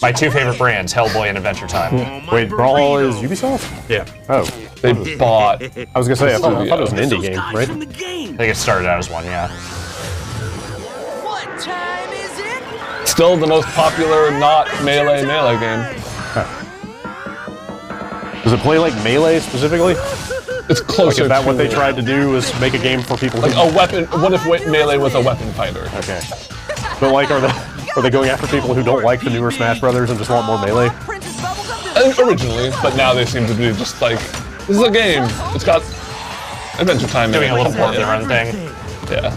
My two favorite brands, Hellboy and Adventure Time. Wait, Brawlhalla is Ubisoft? Yeah. Oh. They bought. I was gonna say, I thought it was an indie game, right? I think it started out as one, yeah. What time is it? Still the most popular not melee game. Does it play like Melee specifically? It's closer. Like, is that to what they tried to do? Was make a game for people like who... a weapon? What if Melee was a weapon fighter? Okay. But like, are they going after people who don't like the newer Smash Brothers and just want more Melee? Originally, but now they seem to be just like, this is a game. It's got Adventure Time. Doing a little more of their own thing. Yeah.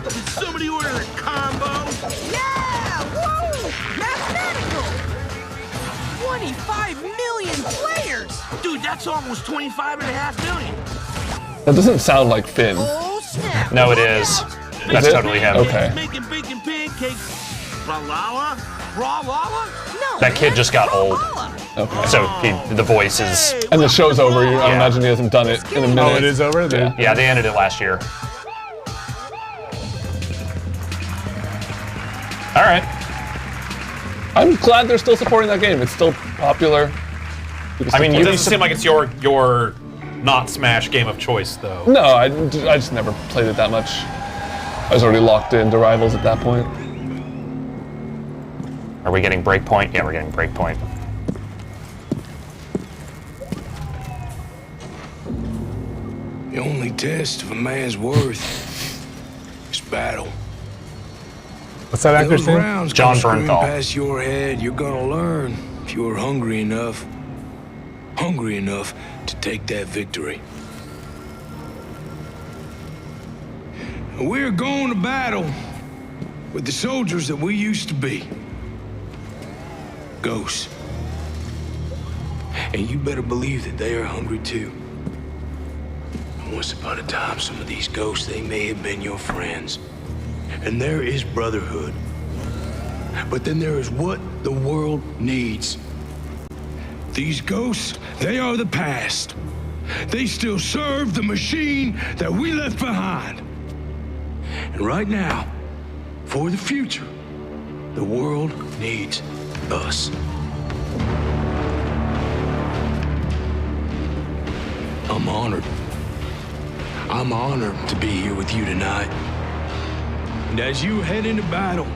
Did somebody order a combo? Yeah! Woo! Mathematical! 25 million players! Dude, that's almost 25.5 million. That doesn't sound like Finn. Oh, snap! No, it is. That's totally him. Okay. Making bacon pancakes. Brawlhalla? Brawlhalla? No, That kid just got old. Okay. So the voice is... And the show's over. I imagine he hasn't done it in a minute. Oh, it is over? Yeah, they ended it last year. All right. I'm glad they're still supporting that game. It's still popular. I mean, it doesn't seem like it's your not Smash game of choice, though. No, I just never played it that much. I was already locked into Rivals at that point. Are we getting Breakpoint? Yeah, we're getting Breakpoint. The only test of a man's worth is battle. What's that actor's name? John Bernthal. Past your head, you're gonna learn if you're hungry enough to take that victory. We're going to battle with the soldiers that we used to be. Ghosts. And you better believe that they are hungry too. Once upon a time, some of these ghosts, they may have been your friends. And there is brotherhood. But then there is what the world needs. These ghosts, they are the past. They still serve the machine that we left behind. And right now, for the future, the world needs us. I'm honored. I'm honored to be here with you tonight. And as you head into battle,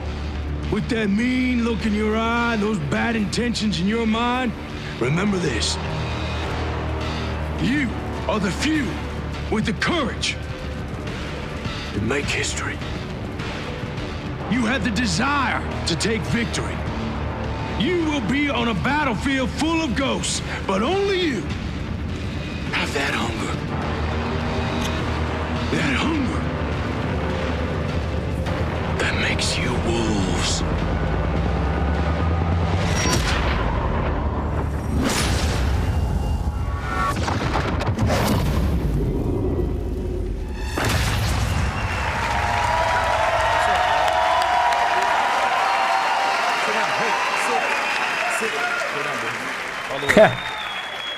with that mean look in your eye, those bad intentions in your mind, remember this. You are the few with the courage to make history. You have the desire to take victory. You will be on a battlefield full of ghosts, but only you have that hunger. That hunger that makes you wolves.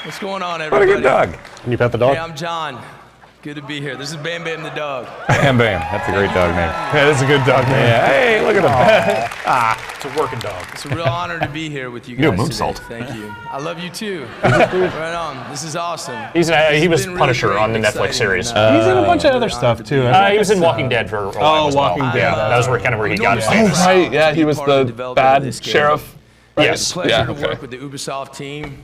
What's going on, What a everybody? good dog. Can you pet the dog? Hey, I'm John. Good to be here. This is Bam Bam the dog. Bam Bam. That's a great dog name. Yeah, that's a good dog name. Yeah. Hey, look at him. It's a working dog. It's a real honor to be here with you You guys know today. moonsault. Thank you. I love you too. Right on. This is awesome. He It's was been really Punisher great on the and Netflix exciting, series. and, He's in a bunch of other really stuff honored too. to be He was in Walking Dead for a while as well. Walking Dead. Yeah, that was where he got his Oh, famous. Right, yeah, he was the bad sheriff. Right? It's a pleasure Yeah, to okay. work with the Ubisoft team.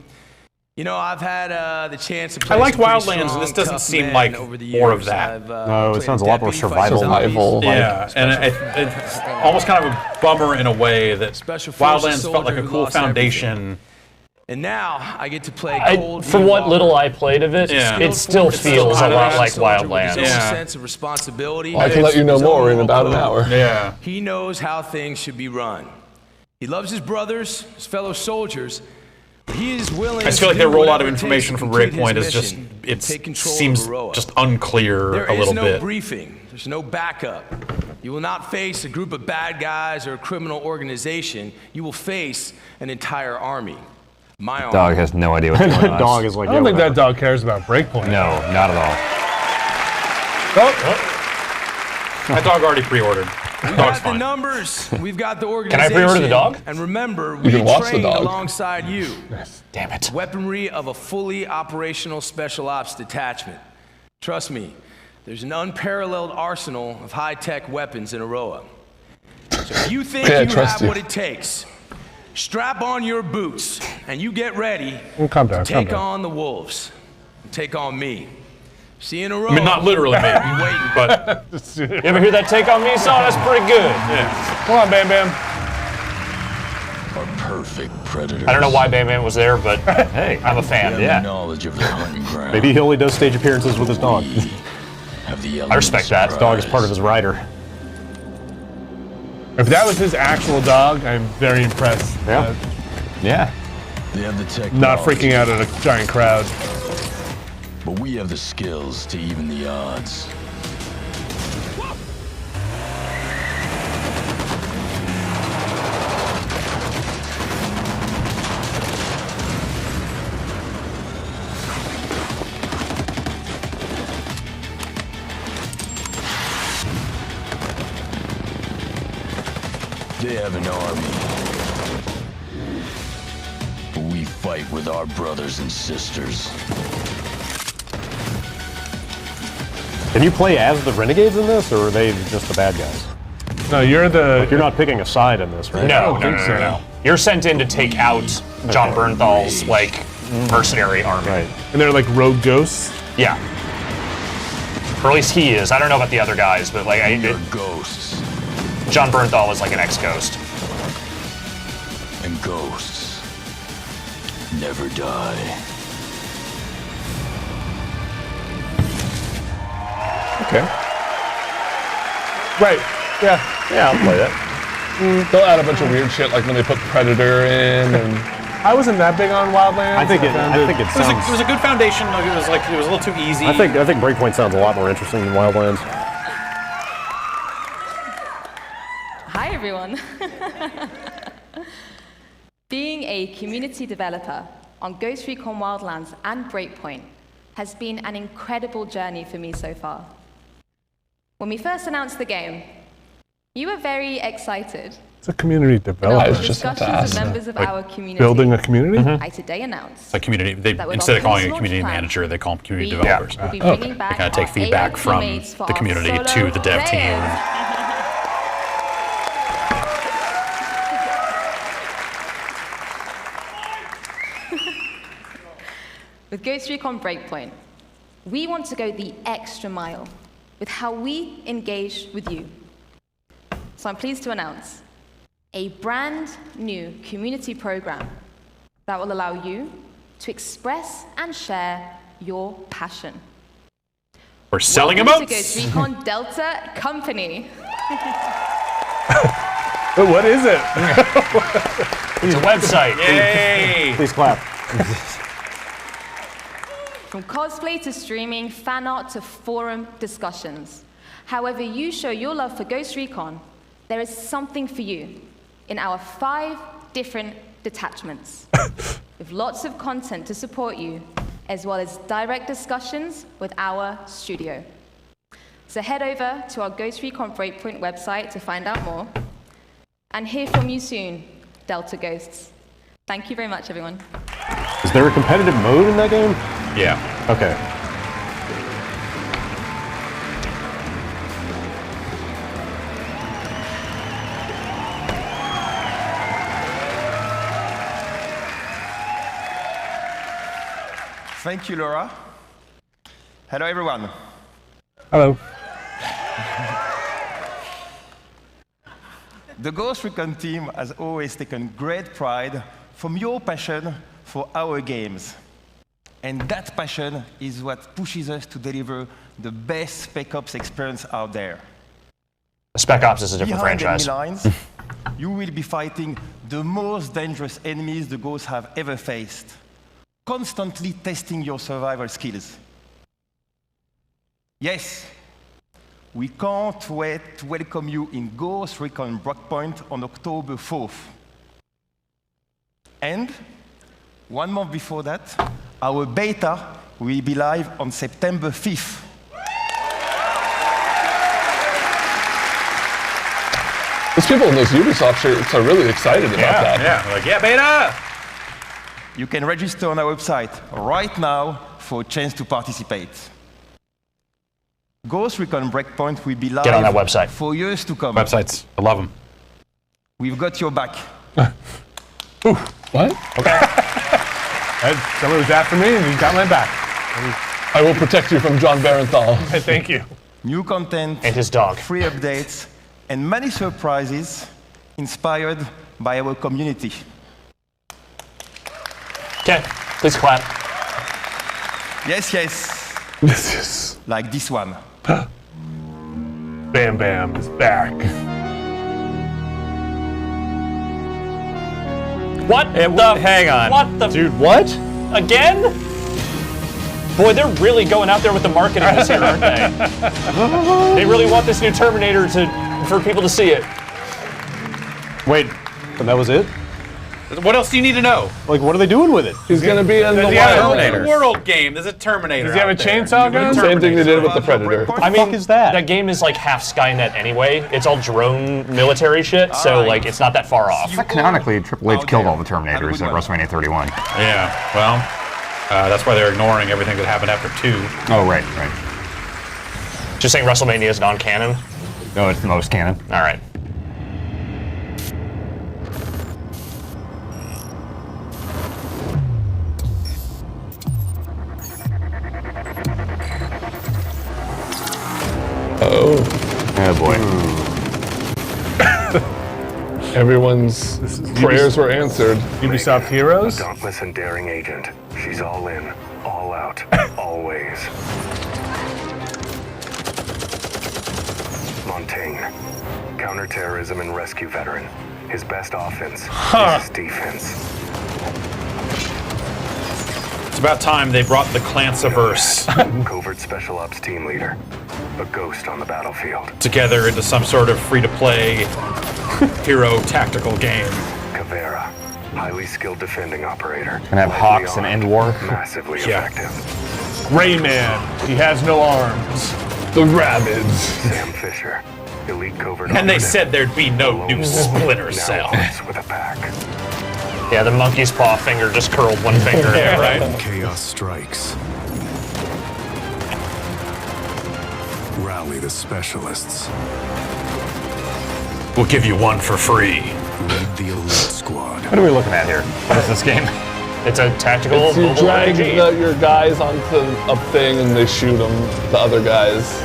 You know, I've had the chance to play I liked some pretty Wildlands, and strong, this doesn't tough seem men like over the more of years. that. I've, No, it played sounds a lot more Deputy, fight survival. Yeah, and it's almost kind of a bummer in a way that Special Forces Wildlands felt like soldier a who cool lost foundation. And now I get to play Cold. For what little I played of it, Yeah. it still feels a lot like Wildlands. Wildlands. Yeah. Sense of responsibility. Well, I can let you know more in about an hour. Yeah. He knows how things should be run. He loves his brothers, his fellow soldiers. He is willing. I just feel like their rollout of information from Breakpoint is just, it seems just unclear a little bit. There is no briefing. There's no backup. You will not face a group of bad guys or a criminal organization. You will face an entire army. My army. Dog has no idea what's going on. That dog is like, I don't think that dog cares about Breakpoint. No, not at all. That dog already pre-ordered. We've got the numbers. We've got the organization. Can I pre-order the dog? And remember, You we can watch the train dog. alongside you. Damn it. Weaponry of a fully operational special ops detachment. Trust me, there's an unparalleled arsenal of high-tech weapons in Aroa. So if you think Yeah, I you trust have you. what it takes, strap on your boots and you get ready Calm down, to calm take down. on the wolves. Take on me. See you in a row. I mean, not literally, maybe, but You ever hear that take on me song? That's pretty good. Yeah. Come on, Bam Bam. Are perfect predators. I don't know why Bam Bam was there, but hey, I'm a fan. Yeah. Knowledge of their hunting ground. Maybe he only does stage appearances with his dog. Have the I respect that. His dog is part of his rider. If that was his actual dog, I'm very impressed. Yeah. Yeah. They have the technology. Not freaking out at a giant crowd. But we have the skills to even the odds. They have an army. But we fight with our brothers and sisters. Can you play as the renegades in this, or are they just the bad guys? No, you're the. Like, you're not picking a side in this, right? No, no. You're sent in to take out John Bernthal's like mercenary army. Right. And they're like rogue ghosts. Yeah. Or at least he is. I don't know about the other guys, but like ghosts. John Bernthal is like an ex-ghost. And ghosts never die. Okay. Right. Yeah. Yeah, I'll play that. They'll add a bunch of weird shit, like when they put Predator in, and I wasn't that big on Wildlands. I think it sounds. It was a good foundation. Like, it was a little too easy. I think Breakpoint sounds a lot more interesting than Wildlands. Hi, everyone. Being a community developer on Ghost Recon Wildlands and Breakpoint has been an incredible journey for me so far. When we first announced the game, you were very excited. It's a community developer. Discussions with members of our community. Building a community? I today announced It's like community. They that with instead of our calling it a launch community plan, manager, they call them community we developers. will be bringing back They kind of take our feedback AI from teammates for the our community solo to the dev team. With Ghost Recon Breakpoint, we want to go the extra mile with how we engage with you. So I'm pleased to announce a brand new community program that will allow you to express and share your passion. We're selling Welcome emotes. to Ghost Recon Delta Company. What is it? It's a website. Yay! Please clap. From cosplay to streaming, fan art to forum discussions. However you show your love for Ghost Recon, there is something for you in our 5 different detachments. With lots of content to support you, as well as direct discussions with our studio. So head over to our Ghost Recon Breakpoint website to find out more, and hear from you soon, Delta Ghosts. Thank you very much, everyone. Is there a competitive mode in that game? Yeah. Okay. Thank you, Laura. Hello, everyone. Hello. The Ghost Recon team has always taken great pride from your passion for our games. And that passion is what pushes us to deliver the best Spec Ops experience out there. Spec Ops is a different Behind franchise. enemy lines, you will be fighting the most dangerous enemies the ghosts have ever faced, constantly testing your survival skills. Yes, we can't wait to welcome you in Ghost Recon Breakpoint on October 4th. And 1 month before that, our beta will be live on September 5th. Those people in those Ubisoft shirts are really excited about that. Yeah, like, yeah, beta! You can register on our website right now for a chance to participate. Ghost Recon Breakpoint will be live Get on that website. for years to come. Websites, I love them. We've got your back. What? Okay. Someone was after me, and he got my back. I will protect you from John Barenthal. Thank you. New content, and his dog, free updates, and many surprises inspired by our community. Okay, please clap. Yes, yes. Yes, yes. Like this one. Bam Bam is back. What hang on. What the? Dude, what? Again? Boy, they're really going out there with the marketing this year, aren't they? They really want this new Terminator for people to see it. Wait, and that was it? What else do you need to know? Like, what are they doing with it? He's gonna be in the Terminator. World game. There's a Terminator. Does he have a out there. chainsaw gun? Same thing they did with the Predator. I mean, fuck is that? That game is like half Skynet anyway. It's all drone military shit, so like it's not that far off. Canonically, Triple H killed all the Terminators at WrestleMania 31. Yeah, well, that's why they're ignoring everything that happened after 2. Oh, right. Just saying WrestleMania is non-canon? No, it's the most canon. All right. Oh boy. Everyone's prayers were answered. Ubisoft Heroes? A dauntless and daring agent. She's all in, all out, always. Montaigne, counterterrorism and rescue veteran. His best offense is his defense. It's about time they brought the Clancyverse Covert special ops team leader. A ghost on the battlefield. together into some sort of free-to-play hero tactical game. Caveira, highly skilled defending operator. And have Hawks and end war. Massively effective. Rayman, he has no arms. The Rabbids. Sam Fisher, elite covert And they operative. said there'd be no new Splinter Cell. With a pack. Yeah, the monkey's paw finger just curled one finger. Yeah, right. Chaos strikes. Rally the specialists. We'll give you one for free. Lead the elite squad. What are we looking at here? What is this game? It's a tactical It's you mobile drag RPG. your guys onto a thing and they shoot them, the other guys.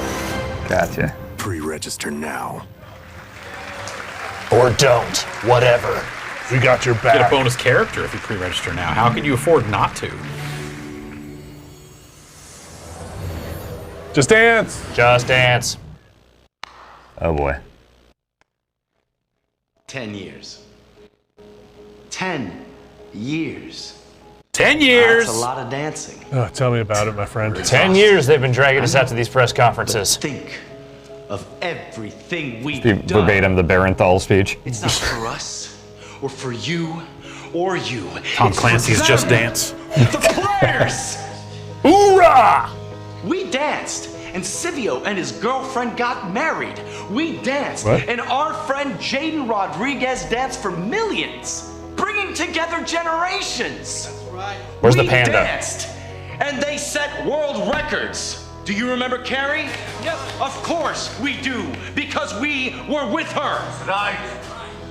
Gotcha. Pre-register now. Or don't. Whatever. We got your back. Get a bonus character if you pre-register now. How can you afford not to? Just Dance. Just Dance. Oh boy. 10 years. 10 years. 10 years! That's a lot of dancing. Oh, tell me about it, my friend. 10 years they've been dragging us out to these press conferences. Think of everything we've The done. verbatim, the Barenthal speech. It's not for us, or for you, or you. Tom It's Clancy's for Just them, Dance. The players! Hoorah! We danced, and Silvio and his girlfriend got married. We danced, What? and our friend Jaden Rodriguez danced for millions, bringing together generations. That's right. Where's the we panda? Danced, and they set world records. Do you remember Carrie? Yep. Of course we do, because we were with her. Tonight.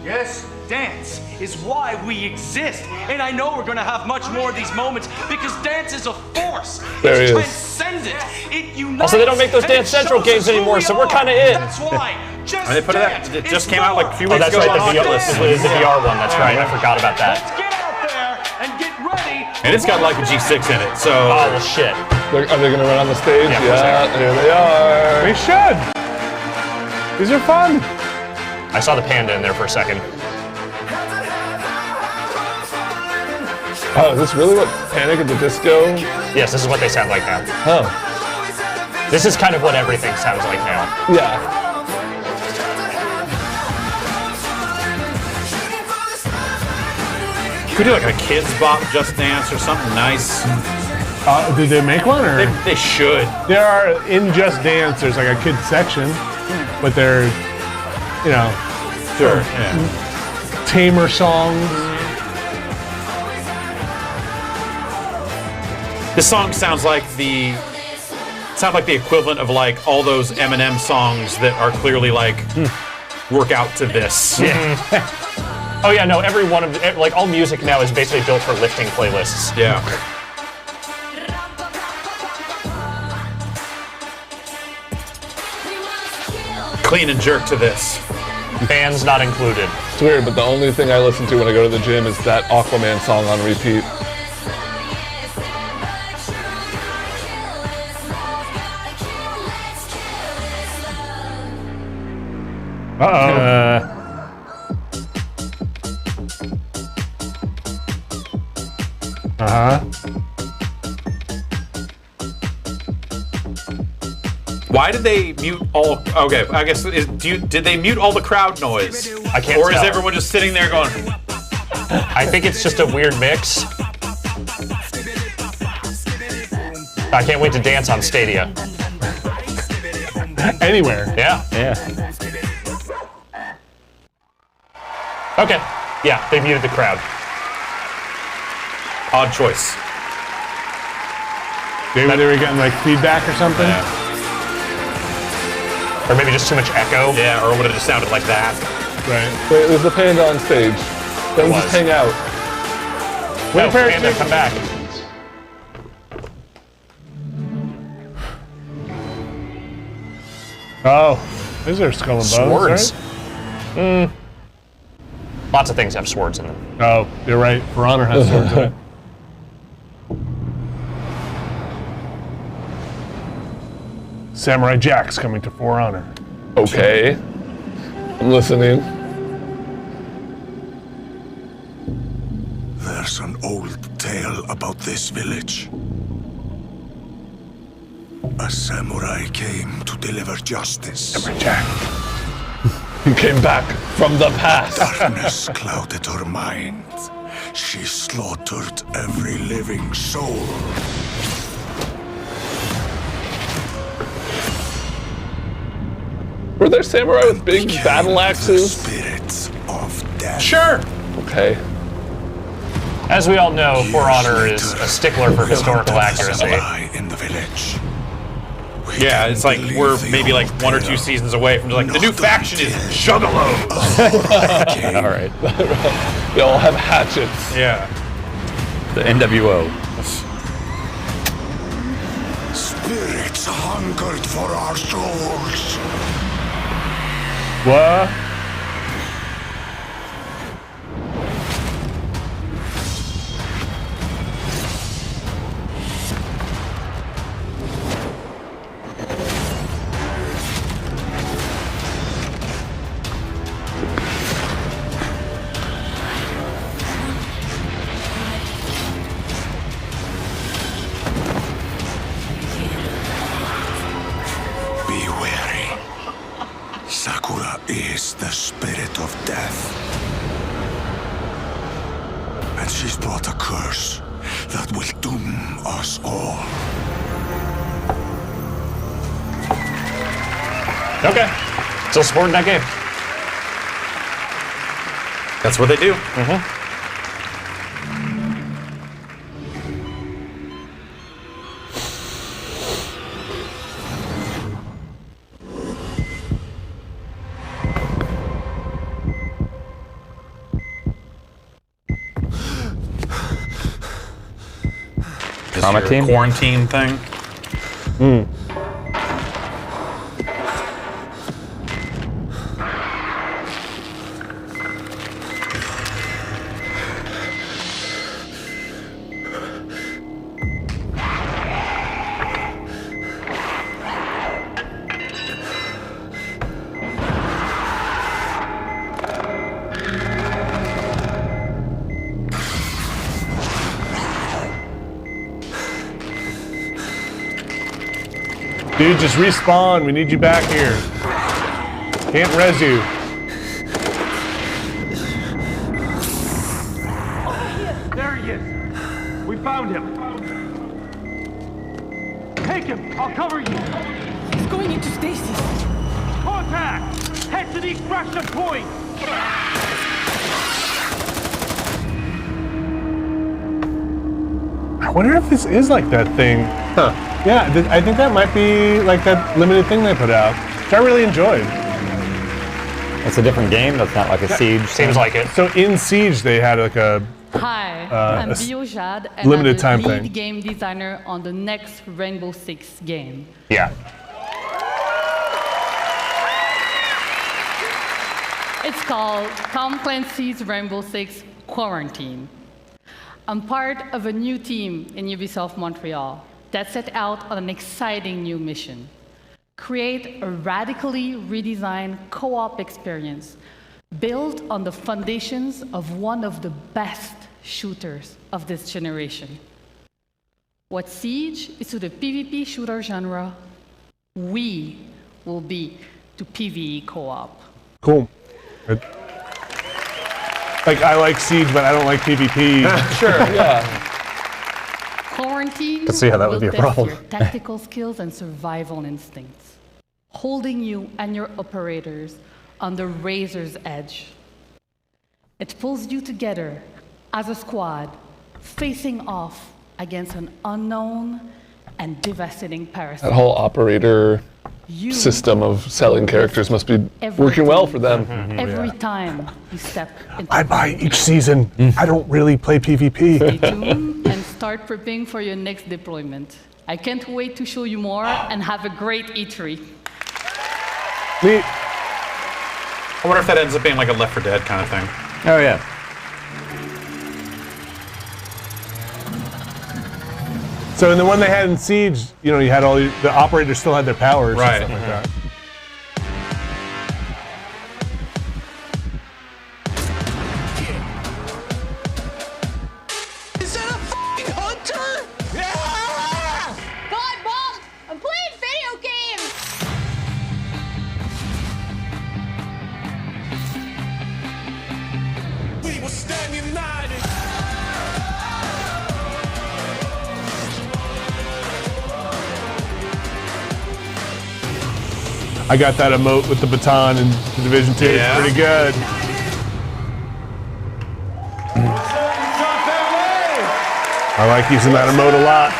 Yes. Dance is why we exist. And I know we're gonna have much more of these moments because dance is a force. There it's he is. transcendent. It unites. Also, they don't make those and it Dance Central shows games us who anymore, we so we're are. kind of in. That's why. Just And they put Dance it just is came out like a few more weeks that's ago. right, on the VR, Oculus. this was the VR one, that's right, I forgot about that. Let's get out there and get ready. And it's got like a G6 in it, so. Oh, well, shit. Are they gonna run on the stage? Yeah, of course they are. Here they are. We should. These are fun. I saw the panda in there for a second. Oh, is this really what Panic at the Disco? Yes, this is what they sound like now. Oh. This is kind of what everything sounds like now. Yeah. Could do like a Kids Bop Just Dance or something nice. Did they make one? Or They should. there are in Just Dance. There's like a kids section, but they're, you know, Sure. Yeah. tamer songs. This song sounds like the equivalent of like all those Eminem songs that are clearly like work out to this. Yeah. Oh yeah, no, every one of like all music now is basically built for lifting playlists. Yeah. Clean and jerk to this. Bands not included. It's weird, but the only thing I listen to when I go to the gym is that Aquaman song on repeat. Why did they mute all? Okay, I guess did they mute all the crowd noise? I can't Or is tell. everyone just sitting there going? I think it's just a weird mix. I can't wait to dance on Stadia. Anywhere. Yeah. Yeah. Okay. Yeah, they muted the crowd. Odd choice. Maybe they were getting like feedback or something. Yeah. Or maybe just too much echo. Yeah, or would it just sounded like that? Right. Wait, there's the panda on stage. Don't just hang out. No, Panda, come back. Oh, these are skull and bones, Swords. right? Lots of things have swords in them. Oh, you're right. For Honor has swords in it. Samurai Jack's coming to For Honor. Okay. I'm listening. There's an old tale about this village. A samurai came to deliver justice. Samurai Jack. He came back from the past. Darkness clouded her mind. She slaughtered every living soul. Were there samurai with big battle axes? Spirits of death. Sure. Okay. As we all know, For Honor is a stickler for historical accuracy. In the village. Yeah, it's like we're maybe like 1 or 2 seasons away from like the new faction is Juggalos. All right. They all have hatchets. Yeah. The NWO. Spirits hungered for our souls. What? Be wary. Sakura is the spirit of death. And she's brought a curse that will doom us all. Okay. Still supporting that game. That's what they do. This Trauma your team? quarantine thing. Dude, just respawn. We need you back here. Can't res you. There he is. We found him. Take him. I'll cover you. He's going into stasis. Contact. Head to the extraction point. I wonder if this is like that thing. Huh. Yeah, I think that might be like that limited thing they put out, which I really enjoyed. It's a different game. That's not like a Siege. Seems like it. So in Siege, they had like a Hi, I'm Biojad, and limited I'm time the lead thing. game designer on the next Rainbow Six game. Yeah. It's called Tom Clancy's Rainbow Six Quarantine. I'm part of a new team in Ubisoft Montreal that set out on an exciting new mission. Create a radically redesigned co-op experience built on the foundations of one of the best shooters of this generation. What Siege is to the PvP shooter genre, we will be to PvE co-op. Cool. Like, I like Siege, but I don't like PvP. Sure, yeah. Quarantine Can see how that would will be a test problem. your tactical skills and survival instincts, holding you and your operators on the razor's edge. It pulls you together as a squad, facing off against an unknown and devastating parasite. That whole operator system of selling characters must be working well for them. Every time you step into I buy each season. I don't really play PvP. Stay tuned and start prepping for your next deployment. I can't wait to show you more and have a great E3. Neat. I wonder if that ends up being like a Left 4 Dead kind of thing. Oh yeah. So in the one they had in Siege, you know, you had all the operators still had their powers Right. and stuff like that. Is that a f***ing hunter? Yeah! God, Mom! I'm playing video games! We will stand united. I got that emote with the baton in the Division 2. Yeah. It's pretty good. I like using that emote a lot.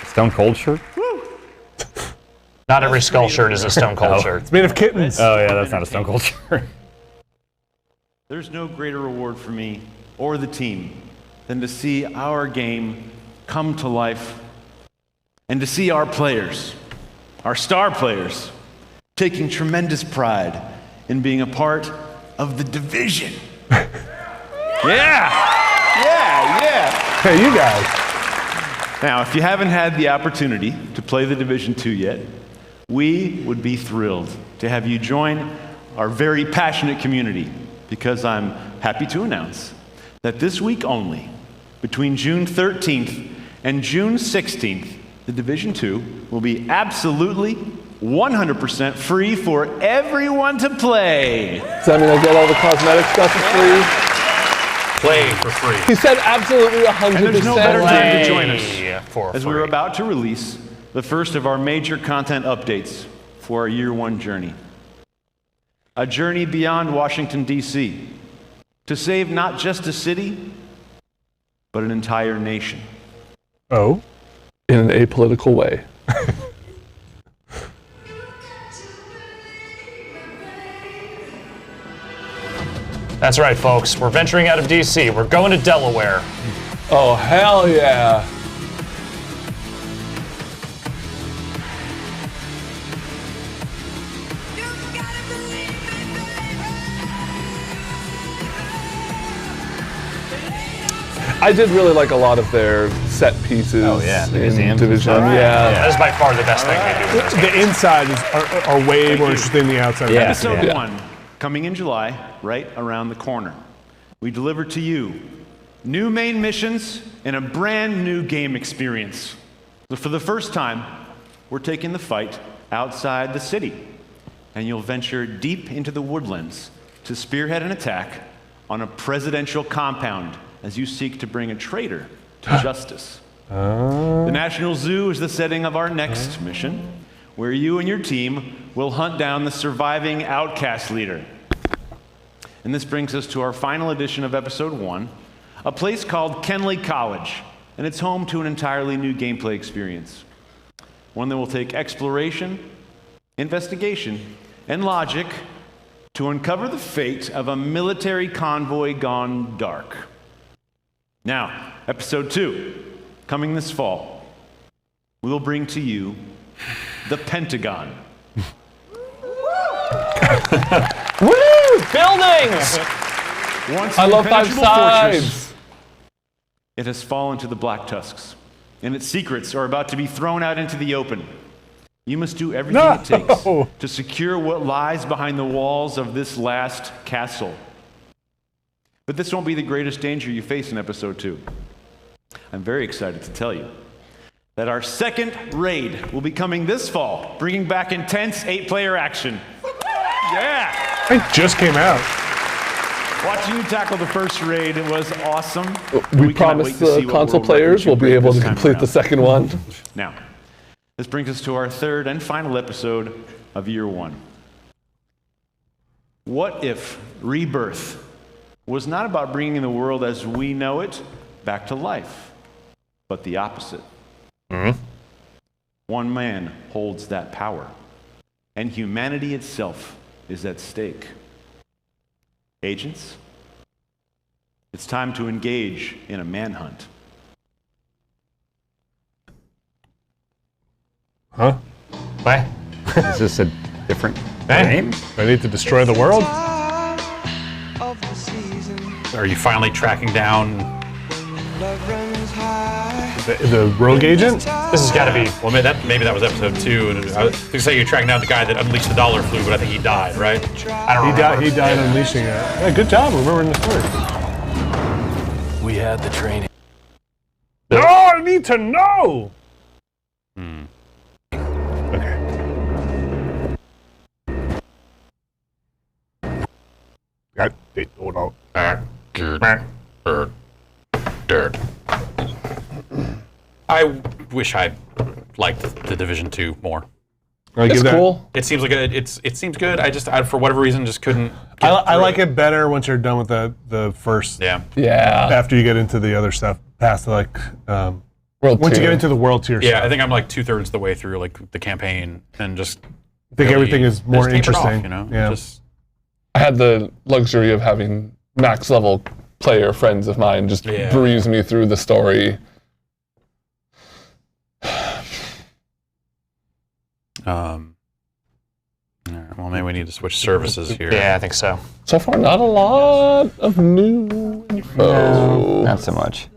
Stone Cold shirt? Not every skull shirt is a Stone Cold shirt. It's made of kittens. Oh yeah, that's not a Stone Cold shirt. There's no greater reward for me or the team than to see our game come to life and to see our players, our star players, taking tremendous pride in being a part of the Division. Yeah! Hey, you guys. Now, if you haven't had the opportunity to play the Division 2 yet, we would be thrilled to have you join our very passionate community, because I'm happy to announce that this week only, between June 13th and June 16th, the Division 2 will be absolutely 100% free for everyone to play. Does that mean I get all the cosmetic stuff for free? Play for free. He said absolutely 100%. And there's no better time to join us, for as we're about to release the first of our major content updates for our Year 1 journey. A journey beyond Washington, D.C., to save not just a city, but an entire nation. Oh? In an apolitical way. That's right, folks. We're venturing out of D.C. We're going to Delaware. Oh, hell yeah. I did really like a lot of their set pieces. Oh, yeah. The in museums Division. and stuff. Yeah. That is by far the best thing they do in this game. The inside are way more interesting than the outside. Yeah. Episode 1, coming in July, right around the corner. We deliver to you new main missions and a brand new game experience. So for the first time, we're taking the fight outside the city, and you'll venture deep into the woodlands to spearhead an attack on a presidential compound as you seek to bring a traitor to justice. The National Zoo is the setting of our next mission, where you and your team will hunt down the surviving outcast leader. And this brings us to our final edition of Episode 1, a place called Kenley College, and it's home to an entirely new gameplay experience. One that will take exploration, investigation, and logic to uncover the fate of a military convoy gone dark. Now, Episode 2, coming this fall, we will bring to you the Pentagon. Woo! Buildings! Once I an love 5 impenetrable sides. fortress, it has fallen to the Black Tusks, and its secrets are about to be thrown out into the open. You must do everything it takes to secure what lies behind the walls of this last castle. But this won't be the greatest danger you face in Episode 2. I'm very excited to tell you that our second raid will be coming this fall, bringing back intense 8-player action. Yeah! It just came out. Watching you tackle the first raid was awesome. We promise the console players will be able to complete the second one. Now, this brings us to our third and final episode of Year 1. What if Rebirth was not about bringing the world as we know it back to life, but the opposite? One man holds that power, and humanity itself is at stake. Agents, it's time to engage in a manhunt. Huh? What? Is this a different game? Do I need to destroy the world? Are you finally tracking down the rogue agent? This has got to be. Well, maybe that was Episode 2. And I was going to say you're tracking down the guy that unleashed the dollar flu, but I think he died, right? I don't remember. He died unleashing it. Yeah, good job remembering the story. We had the training. No, I need to know. I wish I liked the Division 2 more. It's cool. It seems like it seems good. I for whatever reason just couldn't. I like it better once you're done with the first. Yeah. After you get into the other stuff, past once you get into the world tier. Yeah, stuff. I think I'm like 2/3 the way through like the campaign and just. I think everything is more interesting. Off, you know? Yeah. I had the luxury of having max level player friends of mine just breeze me through the story. Well, maybe we need to switch services here. Yeah, I think so. So far, not a lot of new info. No, not so much.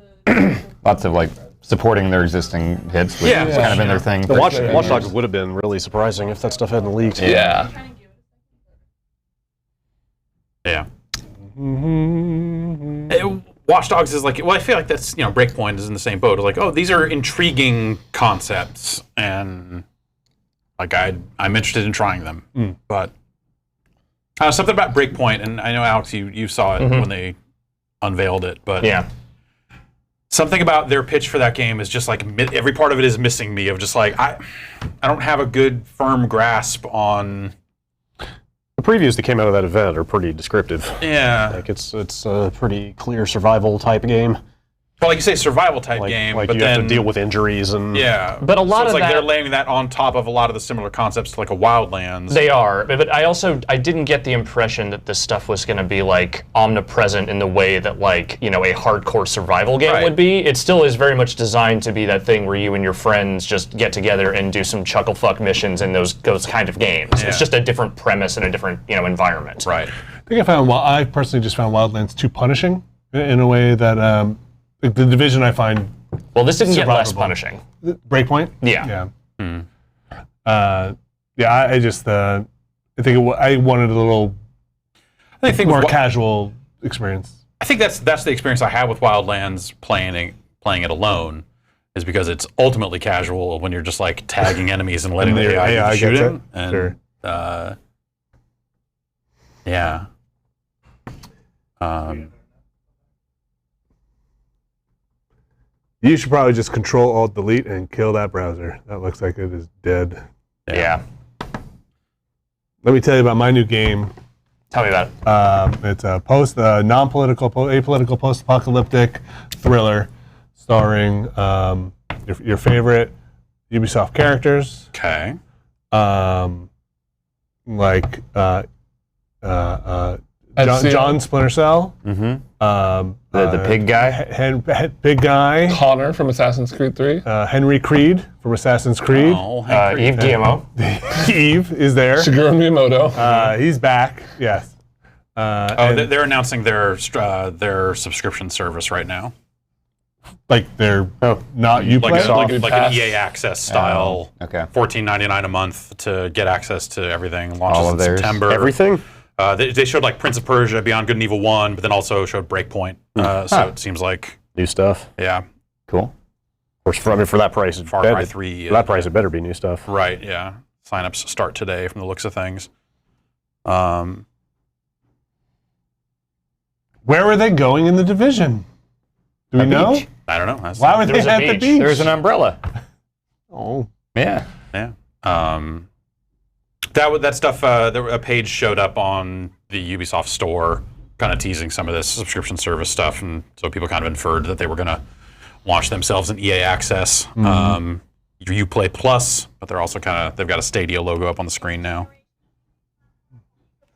Lots of like supporting their existing hits, which has kind of been their thing. The Watch Dogs would have been really surprising if that stuff hadn't leaked. Yeah. Yeah. Watch Dogs is like, well, I feel like that's, Breakpoint is in the same boat. It's like, oh, these are intriguing concepts, and like I'm interested in trying them. But something about Breakpoint, and I know, Alex, you saw it when they unveiled it, but something about their pitch for that game is just like every part of it is missing me. Of just like I don't have a good firm grasp on. The previews that came out of that event are pretty descriptive. Yeah, like it's a pretty clear survival type game. Well, like you say, survival type game, like but you then have to deal with injuries and But a lot it's of like that, they're laying that on top of a lot of the similar concepts to like a Wildlands. They are, but I didn't get the impression that this stuff was going to be like omnipresent in the way that like a hardcore survival game would be. It still is very much designed to be that thing where you and your friends just get together and do some chuckle fuck missions in those kind of games. Yeah. It's just a different premise and a different environment. Right. I personally just found Wildlands too punishing in a way that. The Division I find. Well, this didn't get less punishing. Breakpoint. Yeah. I just I think I wanted a little. I think more casual experience. I think that's the experience I had with Wildlands playing it alone. is because it's ultimately casual when you're just like tagging enemies and letting the AI shoot him. And, sure. Yeah. You should probably just Control-Alt-Delete and kill that browser. That looks like it is dead. Yeah. Let me tell you about my new game. Tell me about it. It's a non-political, apolitical, post-apocalyptic thriller starring your favorite Ubisoft characters. Okay. Like John Splinter Cell. Mm-hmm. The pig guy. Pig guy. Connor from Assassin's Creed 3. Henry Creed from Assassin's Creed. Eve Guillemot. Eve is there. Shigeru Miyamoto. He's back. Yes. They're announcing their subscription service right now. Like they're not Uplay? Like an EA Access style. Okay. $14.99 a month to get access to everything. Launches All of in theirs. September. Everything? They showed like Prince of Persia, Beyond Good and Evil 1, but then also showed Breakpoint. So it seems like new stuff. Yeah. Cool. Of course, for that price, Far Cry 3. For that price, it better be new stuff. Right. Yeah. Signups start today from the looks of things. Where were they going in the Division? Do we know? Beach. I don't know. Why would they at the beach? There's an umbrella. Oh. Yeah. Yeah. That stuff, a page showed up on the Ubisoft store kind of teasing some of this subscription service stuff, and so people kind of inferred that they were going to launch themselves an EA Access. Uplay Plus, but they're also they've got a Stadia logo up on the screen now.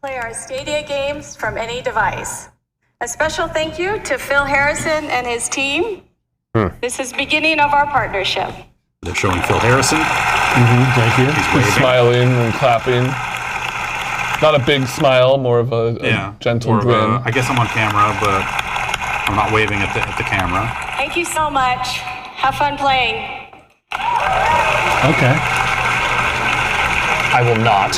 Play our Stadia games from any device. A special thank you to Phil Harrison and his team. This is beginning of our partnership. They're showing Phil Harrison. Thank you. He's smiling and clapping. Not a big smile, more of a gentle grin. I guess I'm on camera, but I'm not waving at the camera. Thank you so much. Have fun playing. Okay. I will not.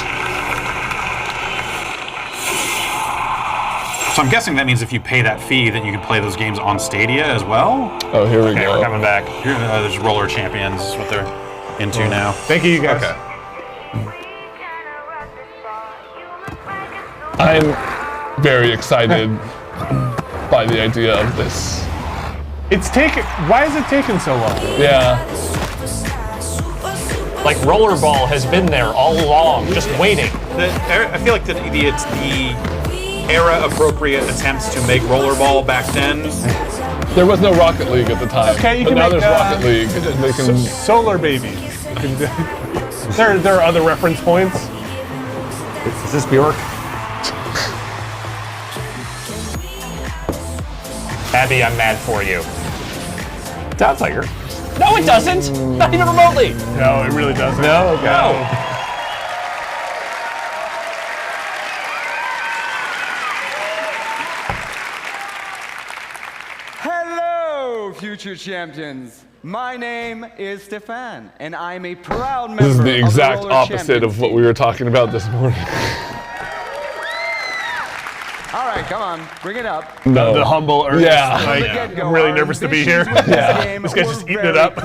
So I'm guessing that means if you pay that fee, that you can play those games on Stadia as well. Oh, here we go. We're coming back. Here, there's Roller Champions, is what they're into now. Thank you, guys. Okay. I'm very excited by the idea of this. Why is it taking so long? Yeah. Like Rollerball has been there all along, just waiting. I feel like it's the era-appropriate attempts to make Rollerball back then. There was no Rocket League at the time. Okay, you but can now make there's Rocket League. They can Solar Baby. There are other reference points. Is this Bjork? Abby, I'm mad for you. Sounds like her. No, it doesn't. Not even remotely. No, it really doesn't. No. No. Hello, future champions. My name is Stefan, and I'm a proud member This is the exact of the opposite of what we were talking about this morning. All right, come on, bring it up. No. The humble earnest. Yeah. I'm really nervous to be here. This guy's just eating it up.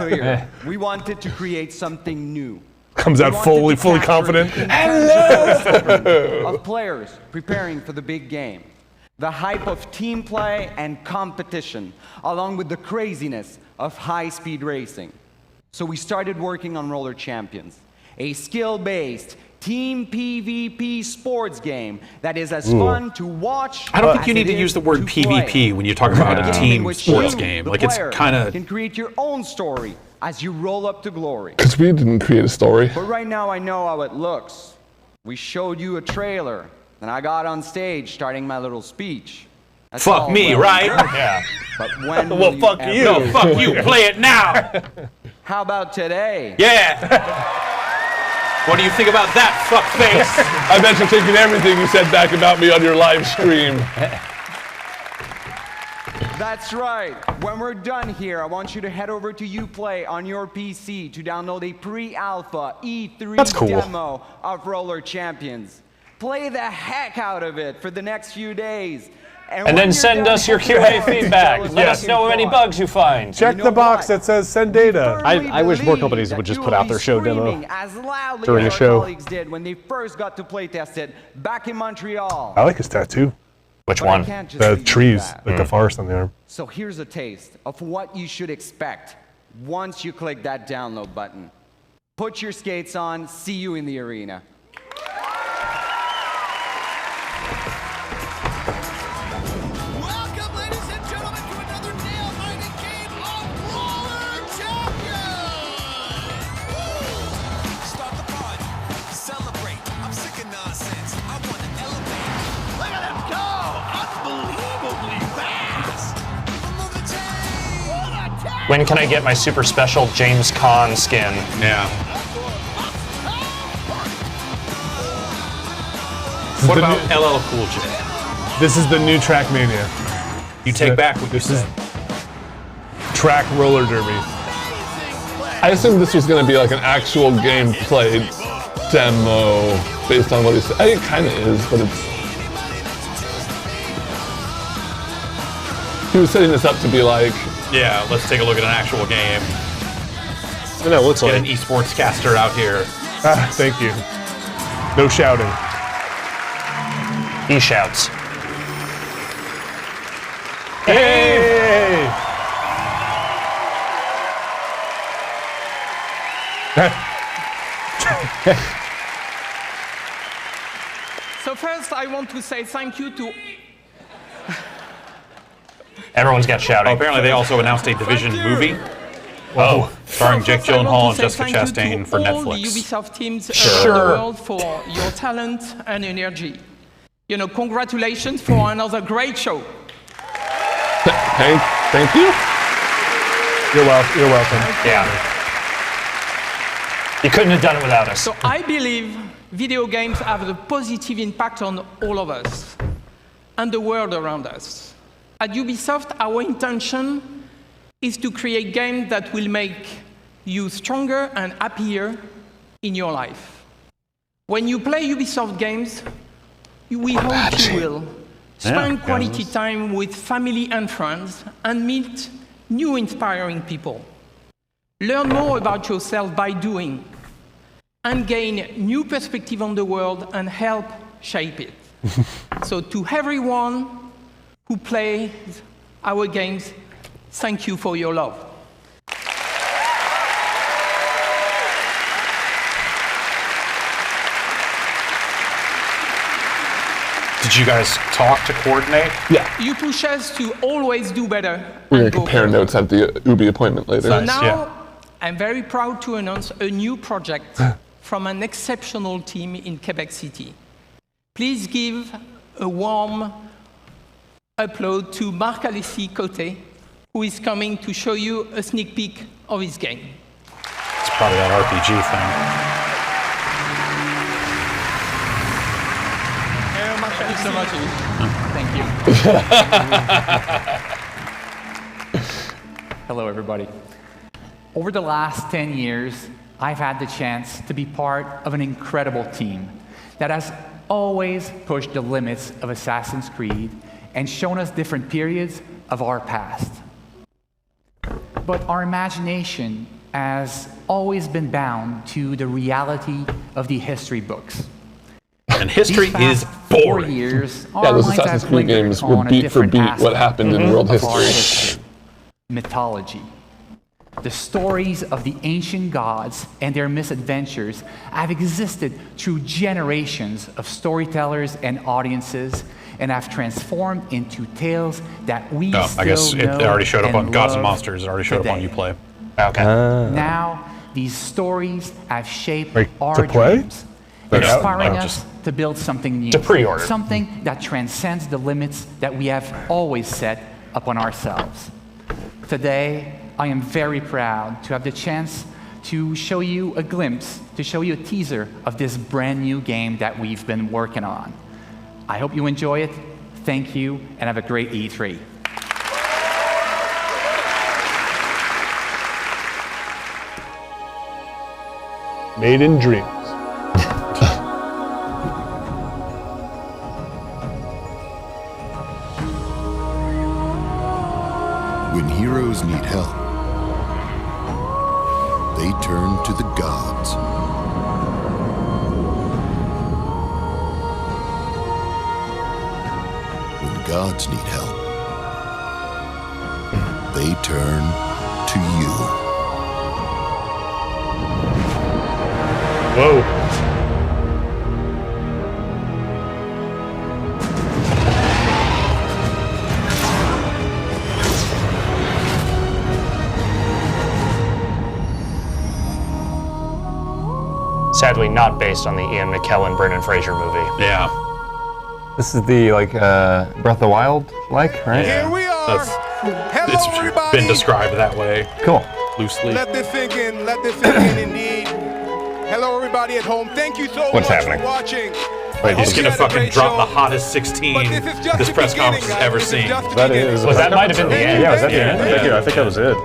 We wanted to create something new. Comes out fully confident. Of players preparing for the big game. The hype of team play and competition, along with the craziness of high-speed racing. So we started working on Roller Champions, a skill-based team PvP sports game that is as fun to watch. I don't think you need to use the word PvP when you talk about a team sports game. The Like it's player, kind of can create your own story as you roll up to glory. Because we didn't create a story. But right now I know how it looks. We showed you a trailer, and I got on stage starting my little speech. That's fuck all me, well right? and good. Yeah. But when Well, will fuck ever- you. No, fuck you. Play it now. How about today? Yeah. What do you think about that, fuckface? I bet you're taking everything you said back about me on your live stream. That's right. When we're done here, I want you to head over to Uplay on your PC to download a pre-alpha E3 That's cool. demo of Roller Champions. Play the heck out of it for the next few days. And then send us your QA feedback. Let us know any bugs you find. Check the box that says send data. I wish more companies would just put out their show demo during a show. Colleagues did when they first got to play test it back in Montreal. I like his tattoo. Which one? The trees, like the forest on the arm. So here's a taste of what you should expect once you click that download button. Put your skates on, see you in the arena. Welcome, ladies and gentlemen, to another nail-biting game of Brawler Champions! Start the party, celebrate. I'm sick of nonsense. I want to elevate. Look at him go! Unbelievably fast! When can I get my super special James Caan skin? Yeah. What about LL Cool J? This is the new Trackmania. You take back what you This is said. track roller derby. I assumed this was going to be like an actual gameplay demo based on what he said. It kind of is, but it's... He was setting this up to be like... Yeah, let's take a look at an actual game. I know, looks Get like an esports caster out here. Thank you. No shouting. He shouts. Hey! So first, I want to say thank you to... Everyone's got shouting. Oh, apparently they also announced a Division movie. Oh, starring Jake First, I want Gyllenhaal to and say Jessica thank you Chastain to for all Netflix. the Ubisoft teams Sure. around the world for your talent and energy. You know, congratulations for another great show. Thank you. You're welcome. Yeah. You couldn't have done it without us. So I believe video games have a positive impact on all of us and the world around us. At Ubisoft, our intention is to create games that will make you stronger and happier in your life. When you play Ubisoft games, we hope you will spend quality time with family and friends and meet new inspiring people. Learn more about yourself by doing and gain new perspective on the world and help shape it. So to everyone who plays our games, thank you for your love. Did you guys talk to coordinate? Yeah. You push us to always do better. We're going and to go compare further. notes at the Ubi appointment later. So now, I'm very proud to announce a new project from an exceptional team in Quebec City. Please give a warm upload to Marc-Alexis Côté, who is coming to show you a sneak peek of his game. It's probably that RPG thing. Thank you so much. Thank you. Hello, everybody. Over the last 10 years, I've had the chance to be part of an incredible team that has always pushed the limits of Assassin's Creed and shown us different periods of our past. But our imagination has always been bound to the reality of the history books. And history is boring. Years, Yeah, those Assassin's Creed games were beat for beat what happened in world history. Mythology. The stories of the ancient gods and their misadventures have existed through generations of storytellers and audiences and have transformed into tales that we still I guess it know already showed up on and Gods and love Monsters. It already showed up on today. Uplay. Okay. Now, these stories have shaped Like, our to play? dreams, Yeah, inspiring no, us just to build something new. to pre-order. Something that transcends the limits that we have always set upon ourselves. Today, I am very proud to have the chance to show you a glimpse, to show you a teaser of this brand new game that we've been working on. I hope you enjoy it. Thank you, and have a great E3. Made in dreams. When heroes need help, they turn to the gods. When gods need help, they turn to you. Whoa. Sadly, not based on the Ian McKellen, Brendan Fraser movie. Yeah. This is the Breath of the Wild right? Here we are. Hello, it's everybody. been described that way. Cool. Loosely. Let this sink in. Let this sink in, indeed. Hello, everybody at home. Thank you so What's much happening? for watching. Wait, he's gonna fucking great drop show. the hottest 16 this press conference has ever seen. That is. That might have been the end. Yeah, was that the end? Thank you. I think that was it.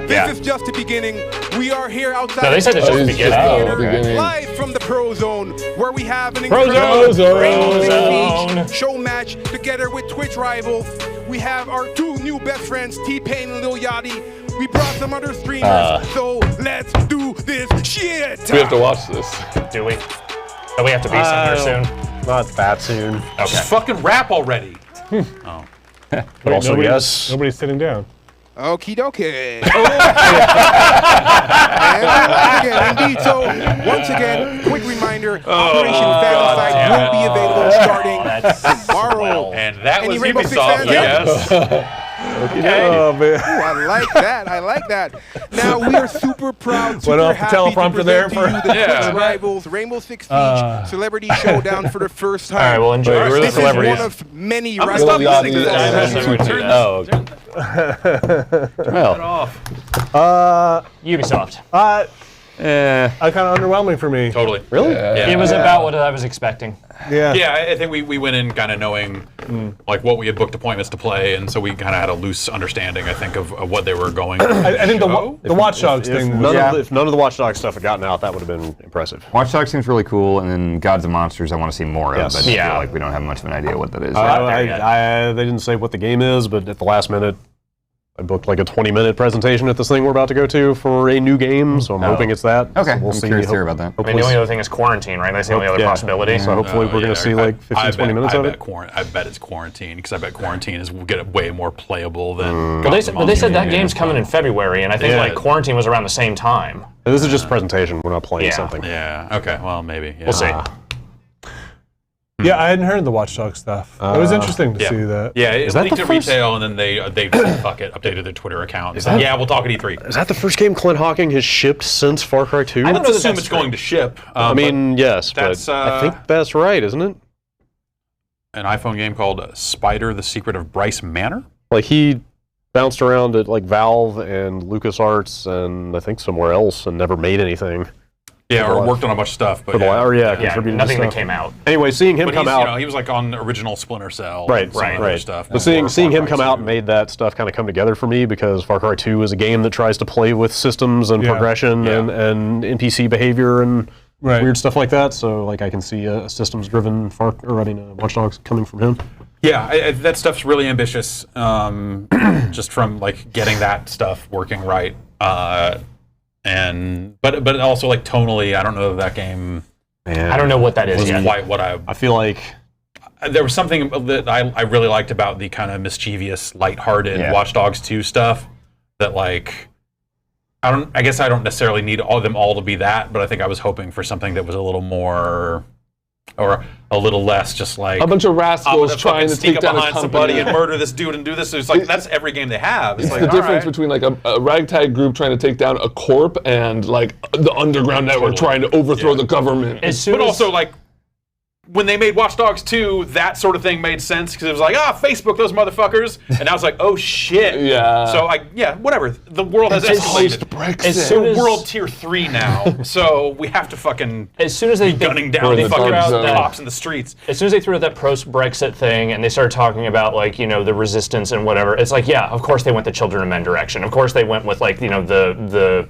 This is just the beginning. We are here outside. No, they said it's just the beginning. Live from the Pro Zone, where we have an Pro incredible Zone. Rainbow Six Zone. Siege show match together with Twitch rivals. We have our two new best friends, T-Pain and Lil Yachty. We brought some other streamers, so let's do this shit. We have to watch this. Do we? Do we have to be somewhere soon? Not that soon. Okay. Just fucking rap already. Oh. But also, yes. Nobody's sitting down. Okie dokie. And indeed, so once again, quick reminder, Operation Famicide will be available starting tomorrow. And that Any was Rainbow Six Ubisoft, fans? yes. Okay. Oh, man. Ooh, I like that. I like that. Now we are super proud, super Went off the happy to teleprompter there present to you the Yeah. Twitch Rivals Rainbow Six Siege Celebrity Showdown for the first time. All right, well, enjoy. Wait, we're the This is celebrities. one of many I'm gonna rivalries. stop listening to this. Oh, okay. Turn off. Ubisoft. Kind of underwhelming for me. Totally. Really? Yeah. It was about what I was expecting. Yeah. Yeah, I think we went in kind of knowing like what we had booked appointments to play, and so we kind of had a loose understanding, I think, of what they were going. I think the Watch Dogs If thing. none, if none of the Watch Dogs stuff had gotten out, that would have been impressive. Watch Dogs seems really cool, and then Gods and Monsters I want to see more Yes. of, but I Yeah. feel like we don't have much of an idea what that is. They didn't say what the game is, but at the last minute, I booked like a 20-minute presentation at this thing we're about to go to for a new game, so I'm hoping it's that. Okay, So we'll I'm see. curious to hear about that. I mean, Hopefully, the only other thing is quarantine, right? That's the only other Yeah. possibility. So hopefully we're going to see like 15, 20 minutes of it. I bet it's quarantine, because I bet quarantine will get it way more playable than. But they said that game's coming in February, and I think Yeah. like quarantine was around the same time. This is just a presentation. We're not playing Yeah. something. Yeah. Okay. Well, maybe. Yeah. We'll see. Yeah, I hadn't heard of the Watch Dogs stuff. It was interesting to see that. Yeah, it that leaked the at first- retail, and then they said, fuck it, updated their Twitter account. Is that, yeah, we'll talk at E3. Is that the first game Clint Hocking has shipped since Far Cry 2? I don't assume it's going to ship. I mean, yes, but that's, I think that's right, isn't it? an iPhone game called Spider: The Secret of Bryce Manor. Like he bounced around at like Valve and LucasArts and I think somewhere else and never made anything. Yeah, or worked on a bunch of stuff, but contributed nothing to that stuff. came out. Anyway, seeing him But come he's, out, you know, he was like on the original Splinter Cell, right, and some other stuff. But seeing him come out and made that stuff kind of come together for me, because Far Cry 2 is a game that tries to play with systems and progression and NPC behavior and weird stuff like that. So like I can see a systems-driven Watch Dogs coming from him. Yeah, that stuff's really ambitious. Just from like getting that stuff working right. But also like tonally, I don't know if that game. I don't know what that is wasn't yet. quite what I feel like. There was something that I really liked about the kind of mischievous, lighthearted Watch Dogs 2 stuff. That like, I guess I don't necessarily need them all to be that, but I think I was hoping for something that was a little more, or a little less, just like a bunch of rascals trying to sneak take up down a behind somebody company. and murder this dude and do this. It's like that's every game they have. It's like, the all difference right. between like a ragtag group trying to take down a corp and like the underground network trying to overthrow the government. But also like when they made Watch Dogs 2, that sort of thing made sense because it was like, Facebook, those motherfuckers, and I was like, oh shit. Yeah. So whatever. The world has escalated. It's world tier 3 now, so we have to fucking as soon as they gunning down the fucking cops in the streets. As soon as they threw out that post-Brexit thing and they started talking about like the resistance and whatever, it's like of course they went the Children of Men direction. Of course they went with like the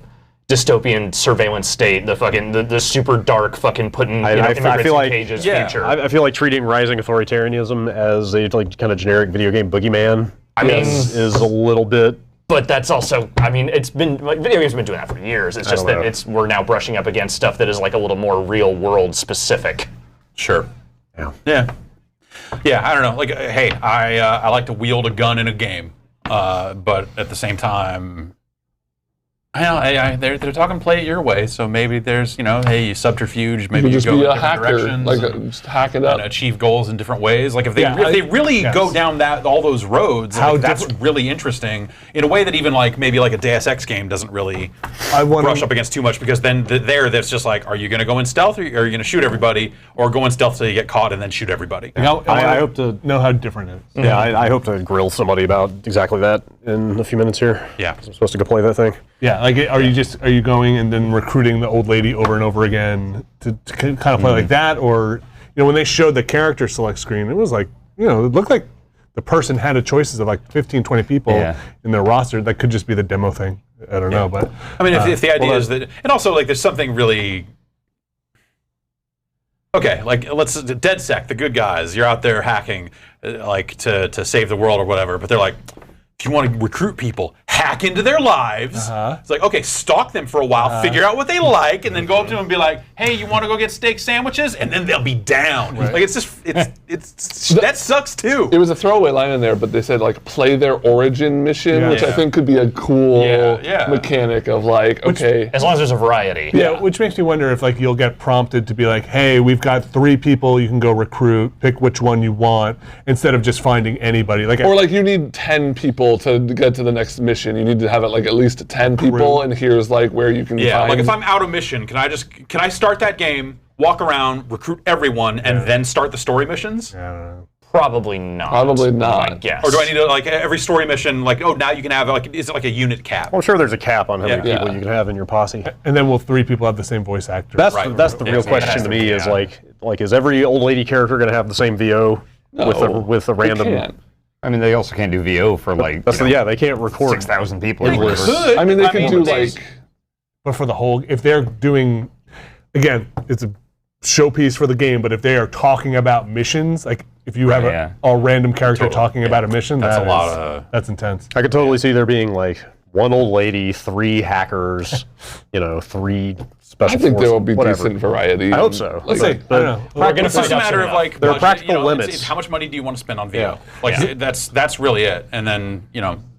dystopian surveillance state, the super dark fucking putting immigrants feel like in cages future. I feel like treating rising authoritarianism as a like kind of generic video game boogeyman. I mean, is a little bit. But that's also, I mean, it's been like video games have been doing that for years. It's just that we're now brushing up against stuff that is like a little more real world specific. Sure. Yeah. I don't know. Like, hey, I like to wield a gun in a game, but at the same time, they're talking play it your way. So maybe there's hey, subterfuge. Maybe you just go be in a different hacker, directions, like just hack it up and achieve goals in different ways. Like if they really go down all those roads, that's really interesting in a way that even maybe a Deus Ex game doesn't really brush up against too much, because then that's just like, are you going to go in stealth, or are you going to shoot everybody, or go in stealth till you get caught and then shoot everybody? I hope to know how different it is. Yeah, I hope to grill somebody about exactly that in a few minutes here. Yeah, I'm supposed to go play that thing. Yeah, like are you going and then recruiting the old lady over and over again to kind of play like that, or when they showed the character select screen, it was like it looked like the person had a choices of like 15, 20 people in their roster. That could just be the demo thing. I don't know, but I mean, if the idea is that, and also there's something really. Okay, let's DedSec, the good guys. You're out there hacking, to save the world or whatever. But they're like, if you want to recruit people, hack into their lives. It's like, okay, stalk them for a while, figure out what they like, and then go up to them and be like, hey, you want to go get steak sandwiches? And then they'll be down. Right. Like that sucks too. It was a throwaway line in there, but they said play their origin mission, which I think could be a cool mechanic of okay. As long as there's a variety. Yeah, which makes me wonder if you'll get prompted to be like, hey, we've got 3 people you can go recruit, pick which one you want, instead of just finding anybody. Or you need 10 people to get to the next mission. You need to have it at least 10 people, and here's where you can find. If I'm out of mission, can I start that game, walk around, recruit everyone, and then start the story missions? Probably not. Probably not. I guess. Or do I need to every story mission? Now you can have is it a unit cap? Well, I'm sure there's a cap on how many people you can have in your posse. And then will 3 people have the same voice actor? That's the real question to me. Is is every old lady character going to have the same VO with a random? Can't. I mean, they also can't do VO for they can't record 6,000 people. They could. I mean, they can do But for the whole, if they're doing, again, it's a showpiece for the game. But if they are talking about missions, if you have a random character talking about a mission, that's intense. I could totally see there being one old lady, 3 hackers, 3 special. I think forces, there will be whatever. decent variety. I hope so. I don't know. We're going to find out. It's just a matter of there are budget, practical limits. It's how much money do you want to spend on VO? That's really it. And then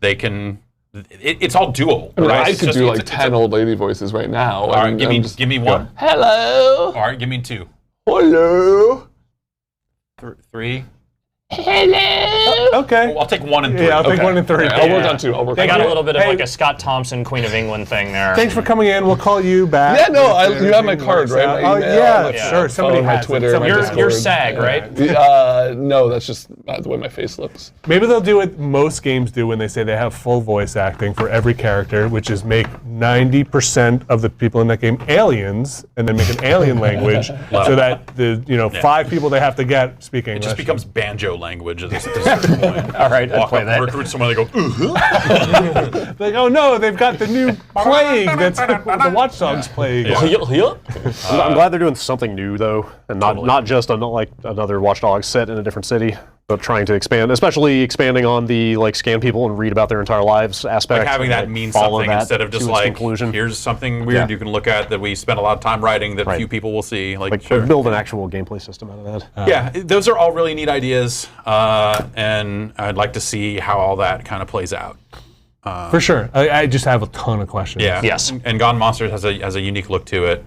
they can. It's all doable. I mean, right? I could do 10 old lady voices right now. All right, give me one. Hello. All right, give me 2. Hello. 3. Hello. Okay. I'll take 1 and 3. Yeah, I'll take 1 and 3. I'll work on 2. They got a little bit of a Scott Thompson, Queen of England thing there. Thanks for coming in. We'll call you back. Yeah, no, you have my card, right? Oh, yeah, sure. Somebody my has Twitter. You're SAG, right? No, that's just the way my face looks. Maybe they'll do what most games do when they say they have full voice acting for every character, which is make 90% of the people in that game aliens, and then make an alien language so that the 5 people they have to get speak English. It just becomes banjo language at a certain point. All right, walk play up, that. recruit someone, they go, oh no, they've got the new plague. That's the Watch Dogs plague. I'm glad they're doing something new though, and not just another Watch Dogs set in a different city, but trying to expand, especially expanding on the scan people and read about their entire lives aspect. Having that mean something instead of just here's something weird you can look at that we spent a lot of time writing that few people will see. Build an actual gameplay system out of that. Yeah, those are all really neat ideas, and I'd like to see how all that kind of plays out. For sure. I just have a ton of questions. Yeah. Yes. And Gone Monsters has a unique look to it.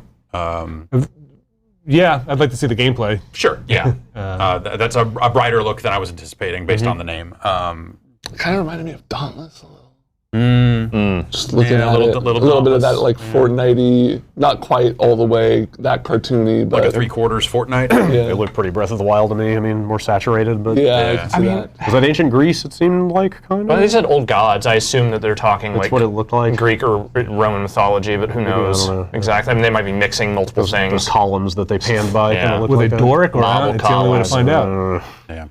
Yeah, I'd like to see the gameplay. Sure. Yeah. That's a brighter look than I was anticipating based on the name. It kind of reminded me of Dauntless a little. Just looking at a little bit of that Fortnite-y, not quite all the way that cartoony, but like a 3/4 Fortnite. It looked pretty Breath of the Wild to me. I mean, more saturated, but I can see that. Was that ancient Greece? It seemed like kind of. Well, they said old gods. I assume that they're talking That's what it looked like. Greek or Roman mythology, but who knows exactly? I mean, they might be mixing multiple things. Those columns that they panned by. Yeah. Were they Doric or not? It's the only way to find out. Yeah.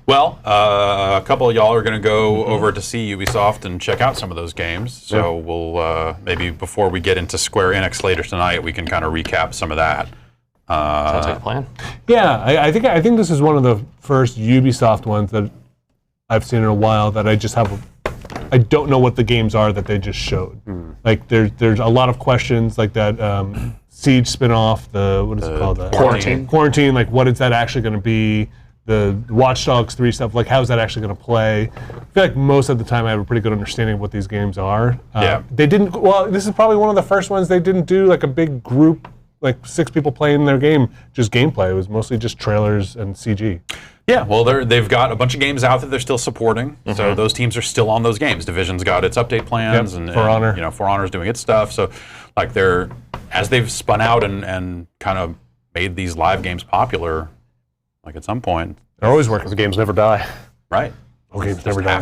Well, a couple of y'all are going to go over to see Ubisoft and check out some of those games. So we'll maybe before we get into Square Enix later tonight, we can kind of recap some of that. Sounds like a plan. Yeah, I think this is one of the first Ubisoft ones that I've seen in a while that I just have. I don't know what the games are that they just showed. Like there's a lot of questions like that Siege spinoff. What is it called? Quarantine. Like what is that actually going to be? The Watch Dogs 3 stuff. Like how's that actually going to play? I feel like most of the time I have a pretty good understanding of what these games are. They didn't. Well, this is probably one of the first ones they didn't do like a big group, like 6 people playing their game, just gameplay. It was mostly just trailers and CG. Yeah, well, they've got a bunch of games out that they're still supporting, so those teams are still on those games. Division's got its update plans, and For Honor, For Honor's doing its stuff. So, like as they've spun out and kind of made these live games popular, like at some point they're always working. The games never die. Right. Games never die.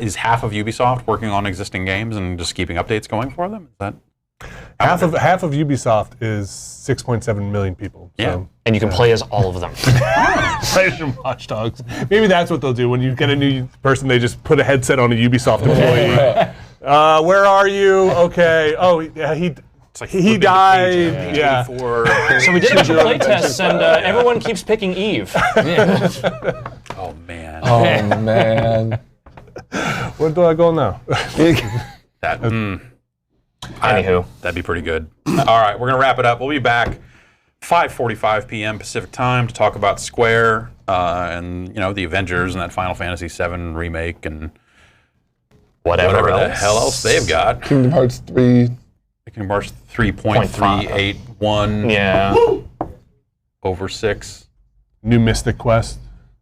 Is half of Ubisoft working on existing games and just keeping updates going for them? Is that? Half of Ubisoft is 6.7 million people. Yeah. So, and you can play as all of them. Play as Watch Dogs. Maybe that's what they'll do. When you get a new person, they just put a headset on a Ubisoft employee. Where are you? Okay. Oh, yeah, he died. Yeah. So we did a bunch of play tests, and everyone keeps picking Eve. Oh, man. Oh, man. Where do I go now? Anywho, that'd be pretty good. All right, we're gonna wrap it up. We'll be back 5:45 p.m. Pacific time to talk about Square and the Avengers and that Final Fantasy VII remake and whatever the hell else they've got. Kingdom Hearts 3. Kingdom Hearts 3.381. Yeah. Over 6. New Mystic Quest.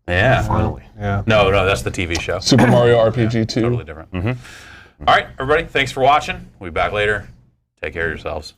Yeah. Finally. Yeah. No, that's the TV show. Super Mario RPG 2. Totally different. All right, everybody, thanks for watching. We'll be back later. Take care of yourselves.